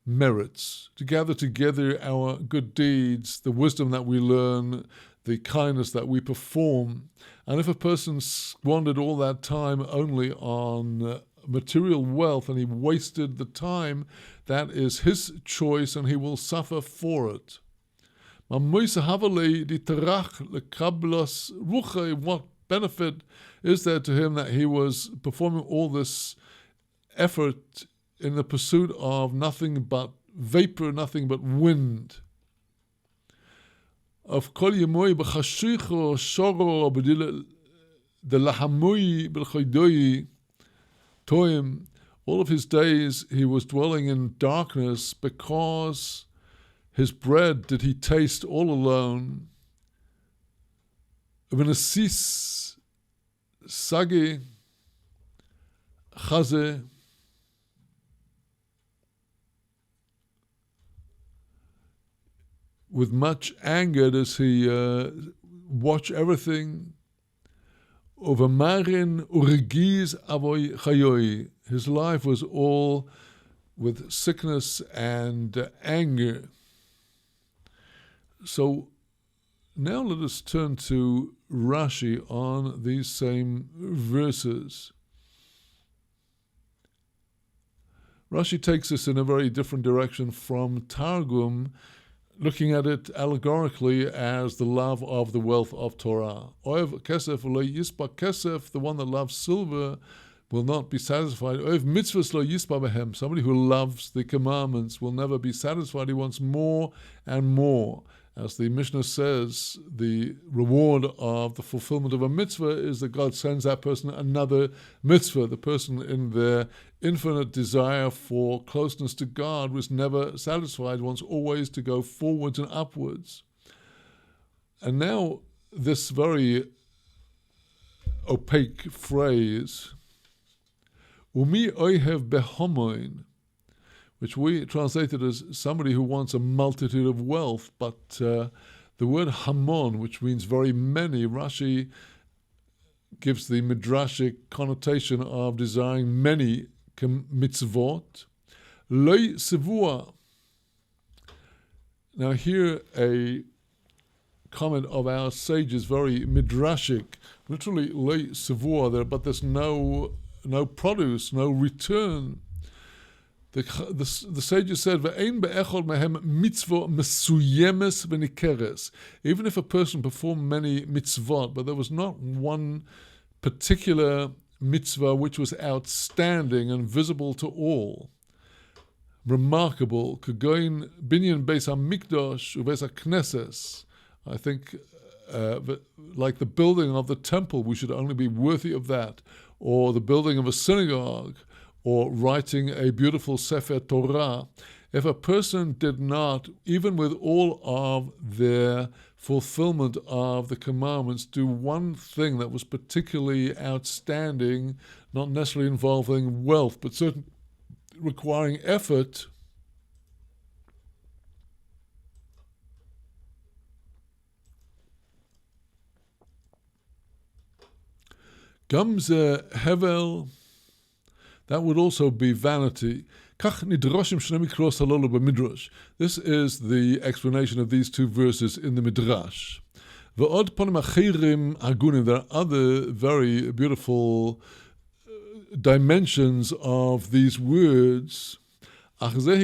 merits, to gather together our good deeds, the wisdom that we learn, the kindness that we perform. And if a person squandered all that time only on material wealth and he wasted the time, that is his choice and he will suffer for it. What benefit is there to him that he was performing all this effort in the pursuit of nothing but vapor, nothing but wind? Of kol yemoy b'chashicho shoro the lahamui b'choydoi toim. All of his days he was dwelling in darkness, because his bread did he taste all alone. V'nesis sage chaze. With much anger does he watch everything. Over marin urigis avoy chayoi. His life was all with sickness and anger. So now let us turn to Rashi on these same verses. Rashi takes us in a very different direction from Targum, looking at it allegorically as the love of the wealth of Torah. Oev kesef lo yispa kesef, the one that loves silver will not be satisfied. Oev mitzvahs lo yispa behem, somebody who loves the commandments will never be satisfied. He wants more and more. As the Mishnah says, the reward of the fulfillment of a mitzvah is that God sends that person another mitzvah. The person in their infinite desire for closeness to God was never satisfied, wants always to go forwards and upwards. And now this very opaque phrase, Umi oihev behomoin, which we translated as somebody who wants a multitude of wealth, but the word hamon, which means very many, Rashi gives the midrashic connotation of desiring many mitzvot. Loi sevua. Now here a comment of our sages, very midrashic, literally loi sevua there, but there's no produce, no return. The sages said, "Ve'ein be'echol mehem mitzvah mesuyemes v'nikeres." Even if a person performed many mitzvot, but there was not one particular mitzvah which was outstanding and visible to all, remarkable, Kagoin binyan beis hamikdash ubeis hakneses. I think, like the building of the temple, we should only be worthy of that, or the building of a synagogue, or writing a beautiful Sefer Torah. If a person did not, even with all of their fulfillment of the commandments, do one thing that was particularly outstanding, not necessarily involving wealth, but certainly requiring effort, Gamze Hevel, that would also be vanity. This is the explanation of these two verses in the Midrash. There are other very beautiful dimensions of these words. However,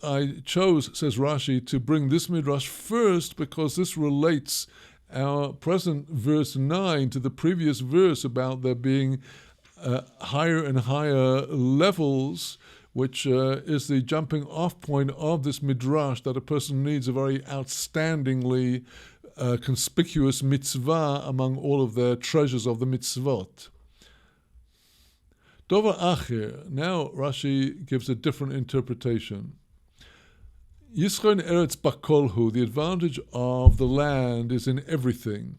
I chose, says Rashi, to bring this Midrash first because this relates our present verse 9 to the previous verse about there being higher and higher levels, which is the jumping off point of this Midrash, that a person needs a very outstandingly conspicuous mitzvah among all of the treasures of the mitzvot. Dover Acher, now Rashi gives a different interpretation. Yisron Eretz Bakolhu, the advantage of the land is in everything.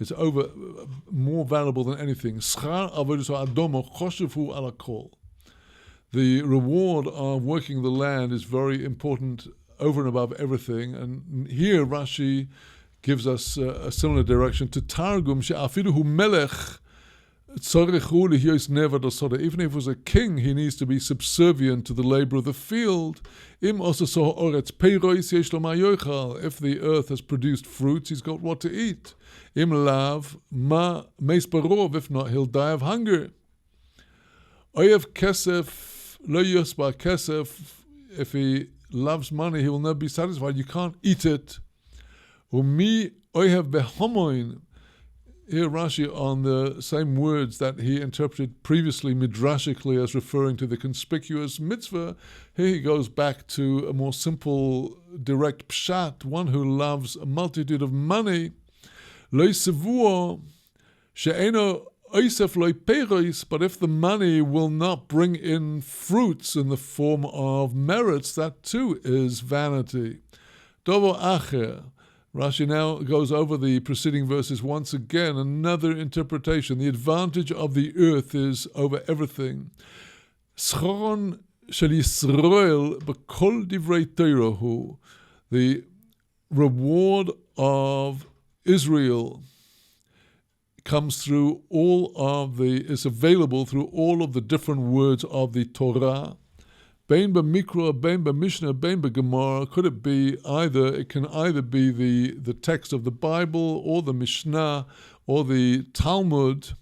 It's more valuable than anything. Schar avodas ha'adomo choshev hu ala kol. The reward of working the land is very important over and above everything. And here Rashi gives us a similar direction to Targum, she'afidu hu melech, even if it was a king, he needs to be subservient to the labor of the field. If the earth has produced fruits, he's got what to eat. If not, he'll die of hunger. If he loves money, he will never be satisfied. You can't eat it. Here Rashi, on the same words that he interpreted previously midrashically as referring to the conspicuous mitzvah, here he goes back to a more simple, direct pshat, one who loves a multitude of money. But if the money will not bring in fruits in the form of merits, that too is vanity. Dovo acher. Rashi now goes over the preceding verses once again, another interpretation. The advantage of the earth is over everything. Schron shel Yisrael b'kol divrei Torah, the reward of Israel comes through is available through all of the different words of the Torah. Bein b'mikra, bein b'mishnah, bein b'gemara. Could it be either? It can either be the text of the Bible or the Mishnah or the Talmud.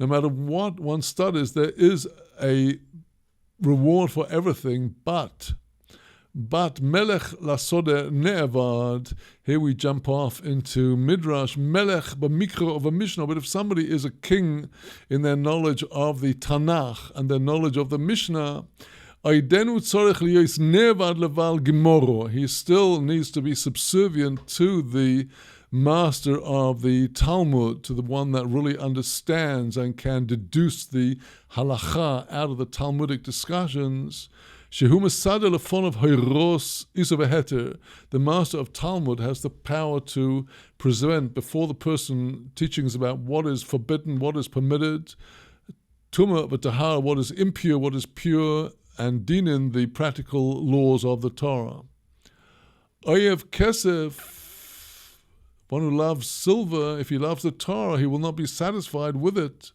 No matter what one studies, there is a reward for everything. But melech lasode ne'avad. Here we jump off into Midrash. Melech b'mikra of a Mishnah. But if somebody is a king in their knowledge of the Tanakh and their knowledge of the Mishnah, he still needs to be subservient to the master of the Talmud, to the one that really understands and can deduce the halacha out of the Talmudic discussions. The master of Talmud has the power to present before the person teachings about what is forbidden, what is permitted, tumah v'tahara, what is impure, what is pure, and dinin, the practical laws of the Torah. Oyev kesef, one who loves silver, if he loves the Torah, he will not be satisfied with it.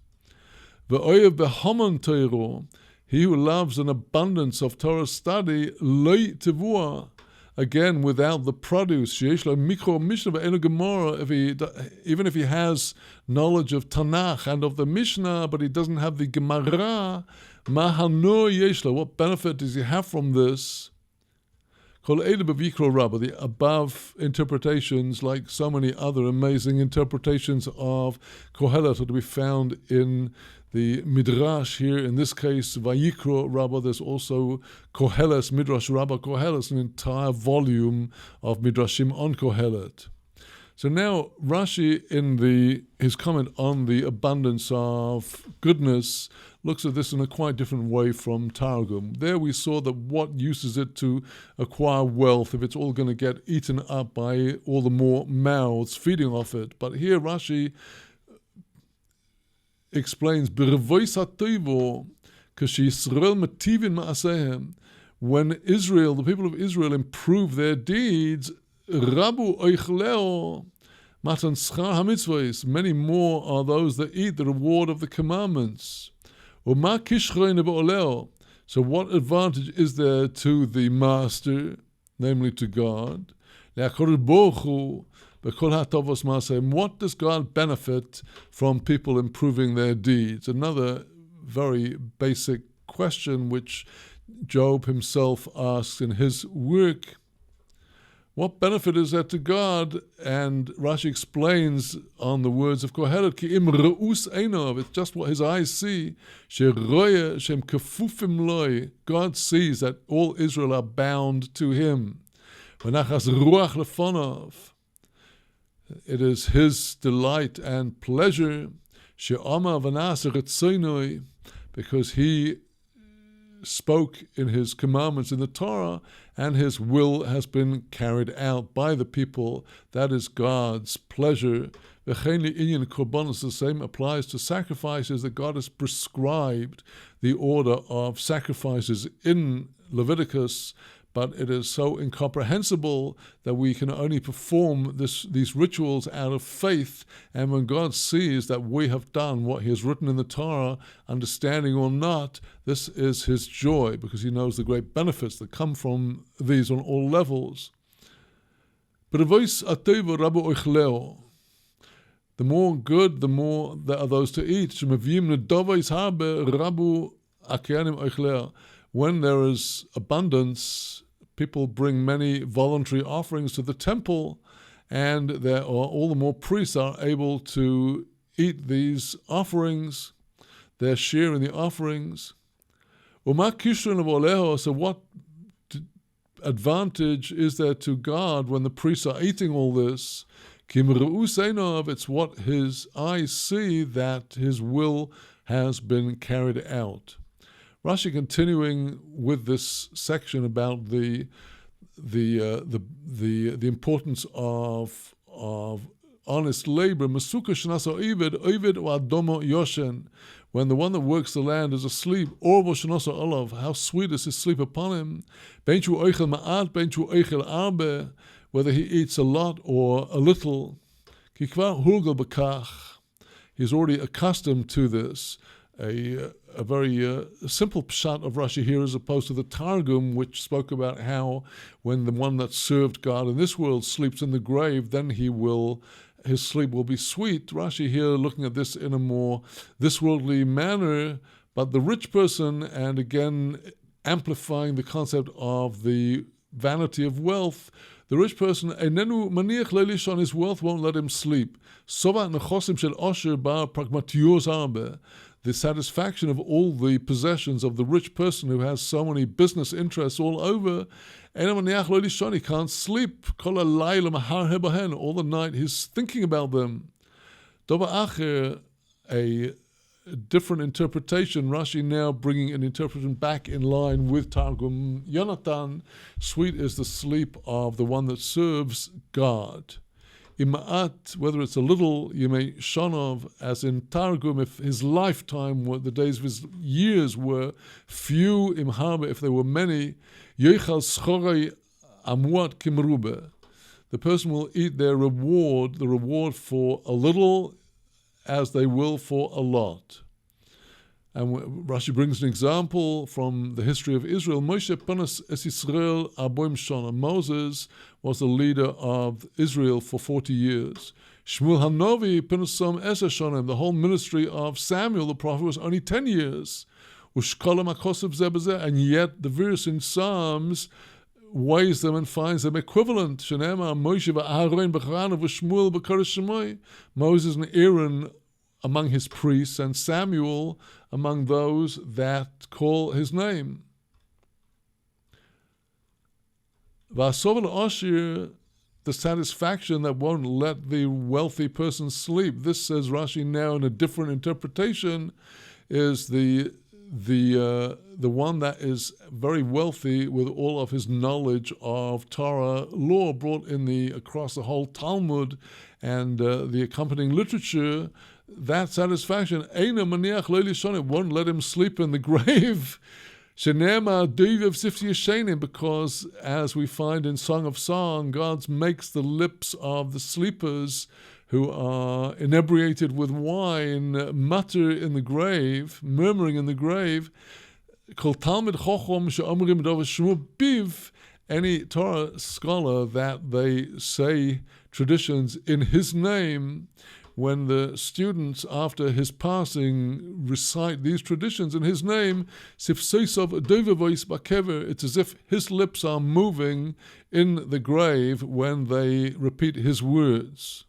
Ve'oyev behamon Torah, he who loves an abundance of Torah study, loy tevua, again, without the produce, even if he has knowledge of Tanakh and of the Mishnah, but he doesn't have the Gemara, what benefit does he have from this? The above interpretations, like so many other amazing interpretations of Kohelet, are to be found in the Midrash here. In this case, Vayikro Rabbah. There's also Koheles, Midrash Rabbah Koheles, an entire volume of Midrashim on Kohelet. So now Rashi, in his comment on the abundance of goodness, looks at this in a quite different way from Targum. There we saw that what use is it to acquire wealth if it's all going to get eaten up by all the more mouths feeding off it. But here Rashi explains, when Israel, the people of Israel, improve their deeds, Rabu oichleo matan schar hamitzvos, many more are those that eat the reward of the commandments. Uma kishrein be'oleo. So what advantage is there to the master, namely to God? Le'akadosh Baruch Hu b'kol hatovos ma'aseim. What does God benefit from people improving their deeds? Another very basic question which Job himself asks in his work. What benefit is that to God? And Rashi explains on the words of Kohelet, Ki im re'us einov, it's just what his eyes see. She'roye shem kefufim loi, God sees that all Israel are bound to him. V'nachas ruach lefonov, it is his delight and pleasure. She'ama v'nasa retzonoi, because he spoke in his commandments in the Torah, and his will has been carried out by the people. That is God's pleasure. The same applies to sacrifices, that God has prescribed the order of sacrifices in Leviticus, but it is so incomprehensible that we can only perform these rituals out of faith. And when God sees that we have done what he has written in the Torah, understanding or not, this is his joy, because he knows the great benefits that come from these on all levels. The more good, the more there are those to eat. When there is abundance, people bring many voluntary offerings to the temple, and there are all the more priests are able to eat these offerings, their share in the offerings. So what advantage is there to God when the priests are eating all this? It's what his eyes see, that his will has been carried out. Rashi, continuing with this section about the importance of honest labor, Masuka shenasa ovid or adomo yoshen, when the one that works the land is asleep, orvo shenasa olav, how sweet is his sleep upon him, benchu oichel ma'at, benchu oichel arbe, whether he eats a lot or a little, kikvar hurgel bekach, he's already accustomed to this. A very simple pshat of Rashi here, as opposed to the Targum, which spoke about how when the one that served God in this world sleeps in the grave, then his sleep will be sweet. Rashi here looking at this in a more this-worldly manner, but the rich person, and again amplifying the concept of the vanity of wealth, the rich person, enenu maniach leilishon, his wealth won't let him sleep. Sovat nechosim shel osher bar pragmatios arbe, the satisfaction of all the possessions of the rich person who has so many business interests all over, he can't sleep. All the night he's thinking about them. A different interpretation, Rashi now bringing an interpretation back in line with Targum Yonatan. Sweet is the sleep of the one that serves God. Ima'at, whether it's a little, you may shonov, as in Targum, if his lifetime, the days of his years were few, imharbe, if there were many, yoichal schorei amuat kimrube, the person will eat their reward, the reward for a little, as they will for a lot. And Rashi brings an example from the history of Israel. Moshe panas es Israel arboim shana. Moses was the leader of Israel for 40 years. Shmuel Hanovi panasam es shonim. The whole ministry of Samuel the prophet was only 10 years. Ushkolam akosov zebazeh. And yet the verse in Psalms weighs them and finds them equivalent. Shenema Moshe v'Aaron b'Charanav v'Shmuel b'Kodesh Shemai. Moses and Aaron among his priests, and Samuel among those that call his name. V'asov l'oshir, the satisfaction that won't let the wealthy person sleep. This, says Rashi now in a different interpretation, is the one that is very wealthy with all of his knowledge of Torah law brought in across the whole Talmud and the accompanying literature. That satisfaction, Eina maniach lo lishon, it won't let him sleep in the grave. Shenema doiv sifti yeshenim, because as we find in Song of Song, God makes the lips of the sleepers who are inebriated with wine mutter in the grave, murmuring in the grave. Kol talmid chochom she'omrim dov shmu biv. Any Torah scholar that they say traditions in his name, when the students, after his passing, recite these traditions in his name, it's as if his lips are moving in the grave when they repeat his words.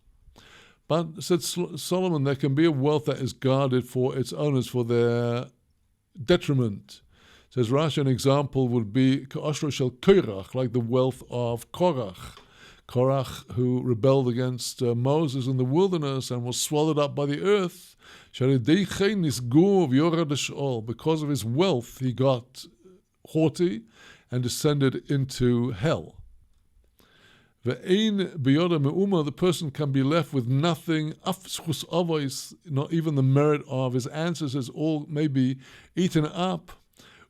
But, said Solomon, there can be a wealth that is guarded for its owners, for their detriment. Says Rashi, an example would be Ka'ashro shel Korach, like the wealth of Korach. Korach, who rebelled against Moses in the wilderness and was swallowed up by the earth. Because of his wealth, he got haughty and descended into hell. The person can be left with nothing, not even the merit of his ancestors, all may be eaten up.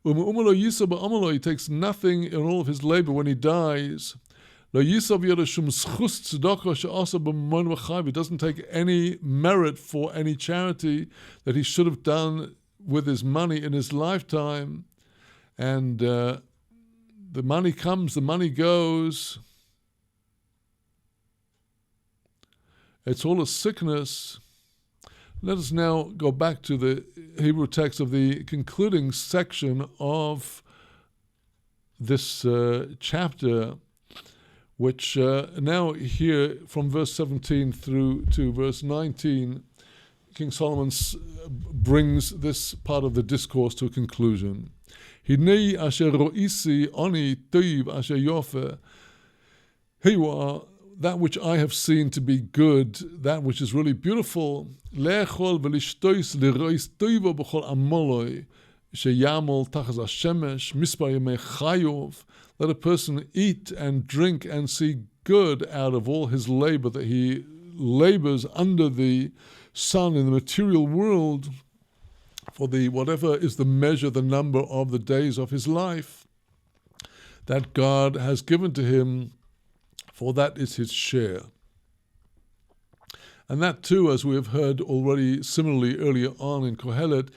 He takes nothing in all of his labor when he dies. He doesn't take any merit for any charity that he should have done with his money in his lifetime. And the money comes, the money goes. It's all a sickness. Let us now go back to the Hebrew text of the concluding section of this chapter, which now here from verse 17 through to verse 19, King Solomon brings this part of the discourse to a conclusion. Hinei asher ro'isi oni toiv asher yofer. Here you are, that which I have seen to be good, that which is really beautiful. Le'echol v'lishtois l'rois toivo b'chol amoloi sheyamol tachas hashemesh mispar yemei chayov. Let a person eat and drink and see good out of all his labor that he labors under the sun in the material world, for whatever is the measure, the number of the days of his life that God has given to him, for that is his share. And that too, as we have heard already similarly earlier on in Kohelet,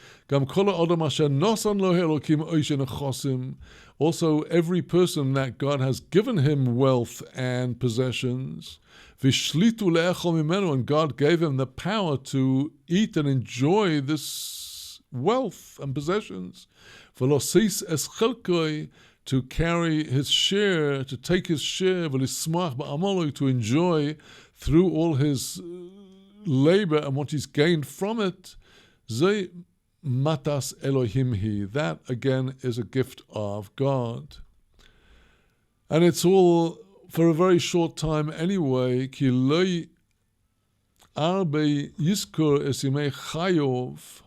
also every person that God has given him wealth and possessions, and God gave him the power to eat and enjoy this wealth and possessions, to carry his share, to take his share, to enjoy through all his labor and what he's gained from it. Matas Elohimhi. That again is a gift of God. And it's all for a very short time anyway. Ki lo arbe yizkor es yimei chayov.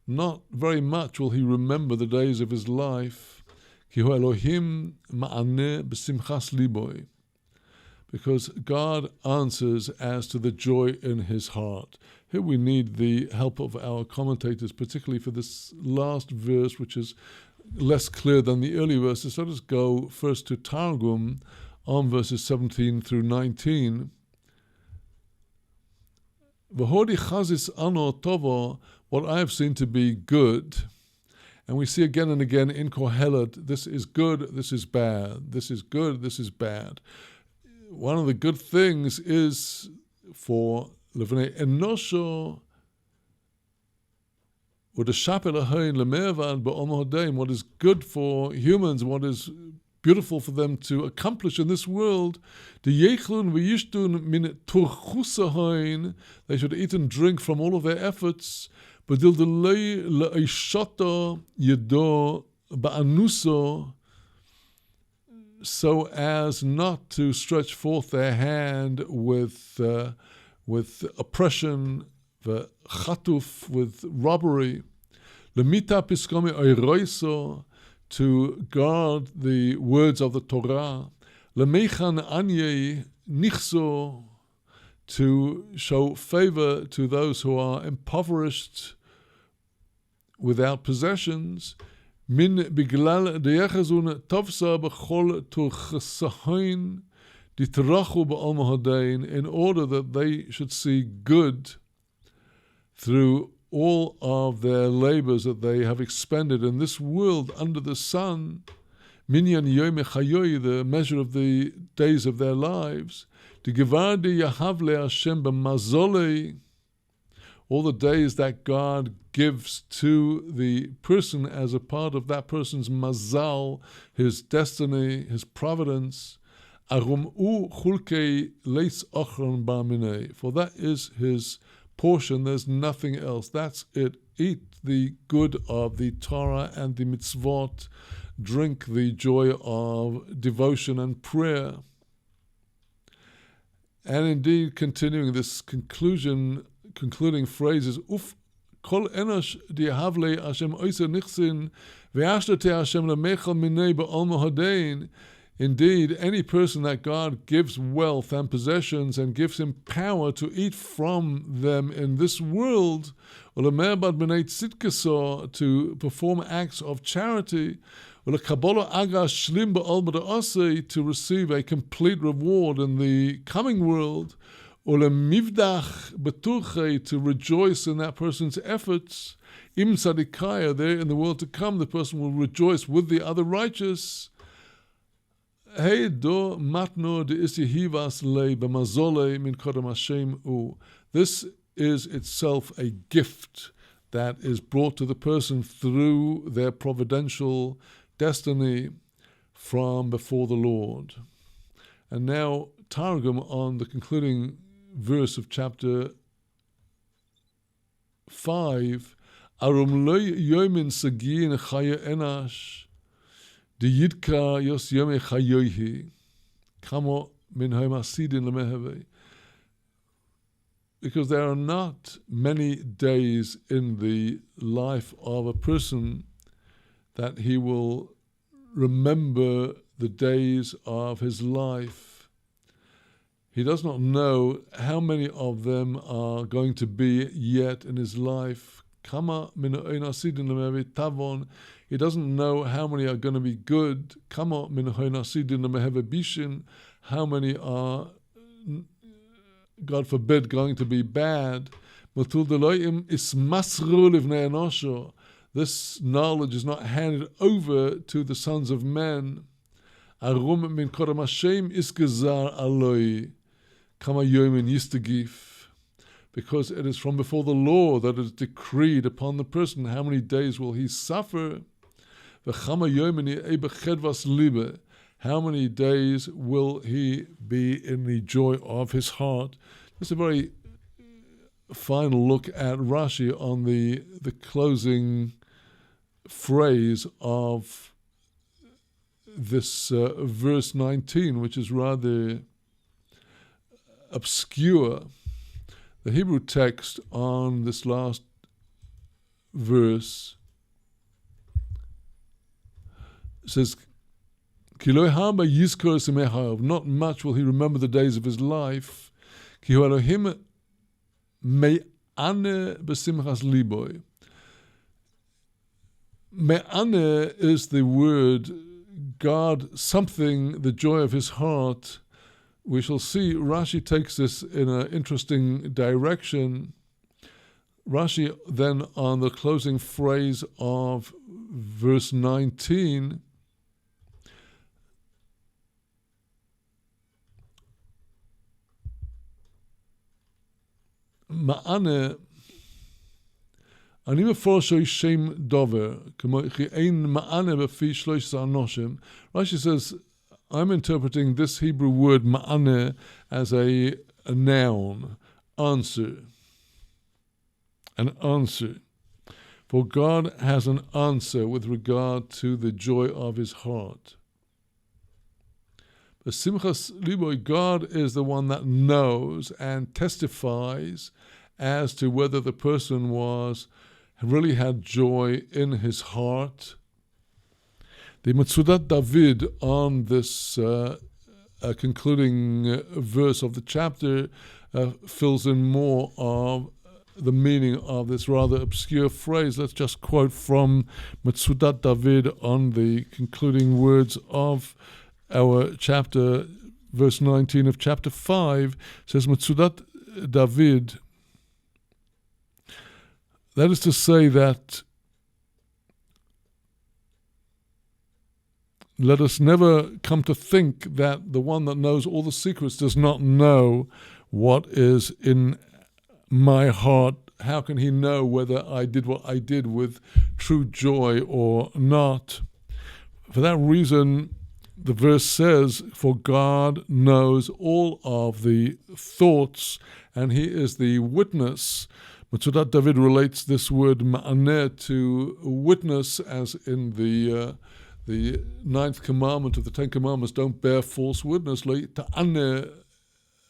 Not very much will he remember the days of his life. Ki hu Elohim ma'aneh b'simchas liboy. Because God answers as to the joy in his heart. Here we need the help of our commentators, particularly for this last verse, which is less clear than the early verses. Let us go first to Targum on verses 17 through 19. V'hodi chazis ano tovo what I have seen to be good. And we see again and again in Kohelet, this is good, this is bad, this is good, this is bad. One of the good things is for Levnei Enosho, what is good for humans, what is beautiful for them to accomplish in this world, they should eat and drink from all of their efforts, so as not to stretch forth their hand with oppression, with robbery, to guard the words of the Torah, to show favor to those who are impoverished withoin possessions, in order that they should see good through all of their labors that they have expended in this world under the sun, the measure of the days of their lives, all the days that God gives to the person as a part of that person's mazal, his destiny, his providence. For that is his portion, there's nothing else. That's it. Eat the good of the Torah and the mitzvot. Drink the joy of devotion and prayer. And indeed, continuing this concluding phrases, Uf kol enosh dihavle Hashem oiser nichsin ve'ashtete Hashem lemechal minei ba'olmo hadein. Indeed, any person that God gives wealth and possessions and gives him power to eat from them in this world, to perform acts of charity, to receive a complete reward in the coming world, to rejoice in that person's efforts, im tzadikaya, there in the world to come, the person will rejoice with the other righteous. This is itself a gift that is brought to the person through their providential destiny from before the Lord. And now, Targum on the concluding verse of chapter 5. Arum lo yomin sagin chaya enash. Because there are not many days in the life of a person that he will remember the days of his life. He does not know how many of them are going to be yet in his life. He doesn't know how many are going to be good. How many are, God forbid, going to be bad. This knowledge is not handed over to the sons of men. Because it is from before the law that it is decreed upon the person how many days will he suffer. How many days will he be in the joy of his heart? Just a very final look at Rashi on the closing phrase of this verse 19, which is rather obscure. The Hebrew text on this last verse says, not much will he remember the days of his life. Me'ane is the word God something, the joy of his heart. We shall see Rashi takes this in an interesting direction. Rashi then, on the closing phrase of verse 19, Ma'ane, אני מפורשו שם דובר, כמו אין מענה בפי 13 אנושים. Rashi says, I'm interpreting this Hebrew word ma'ane as a noun, answer. An answer. For God has an answer with regard to the joy of his heart. But Simchas Liboy, God is the one that knows and testifies as to whether the person really had joy in his heart. The Metzudat David on this concluding verse of the chapter fills in more of the meaning of this rather obscure phrase. Let's just quote from Metzudat David on the concluding words of our chapter, verse 19 of chapter 5. It says, Metzudat David, that is to say that let us never come to think that the one that knows all the secrets does not know what is in my heart. How can he know whether I did what I did with true joy or not? For that reason, the verse says, for God knows all of the thoughts, and he is the witness. Metzudat David relates this word ma'aneh to witness, as in the ninth commandment of the Ten Commandments, don't bear false witness. Ta'aneh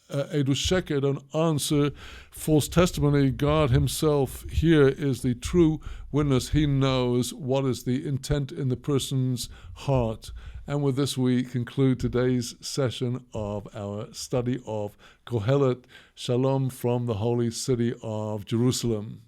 edu sheker, don't answer false testimony. God himself here is the true witness. He knows what is the intent in the person's heart. And with this we conclude today's session of our study of Kohelet. Shalom from the holy city of Jerusalem.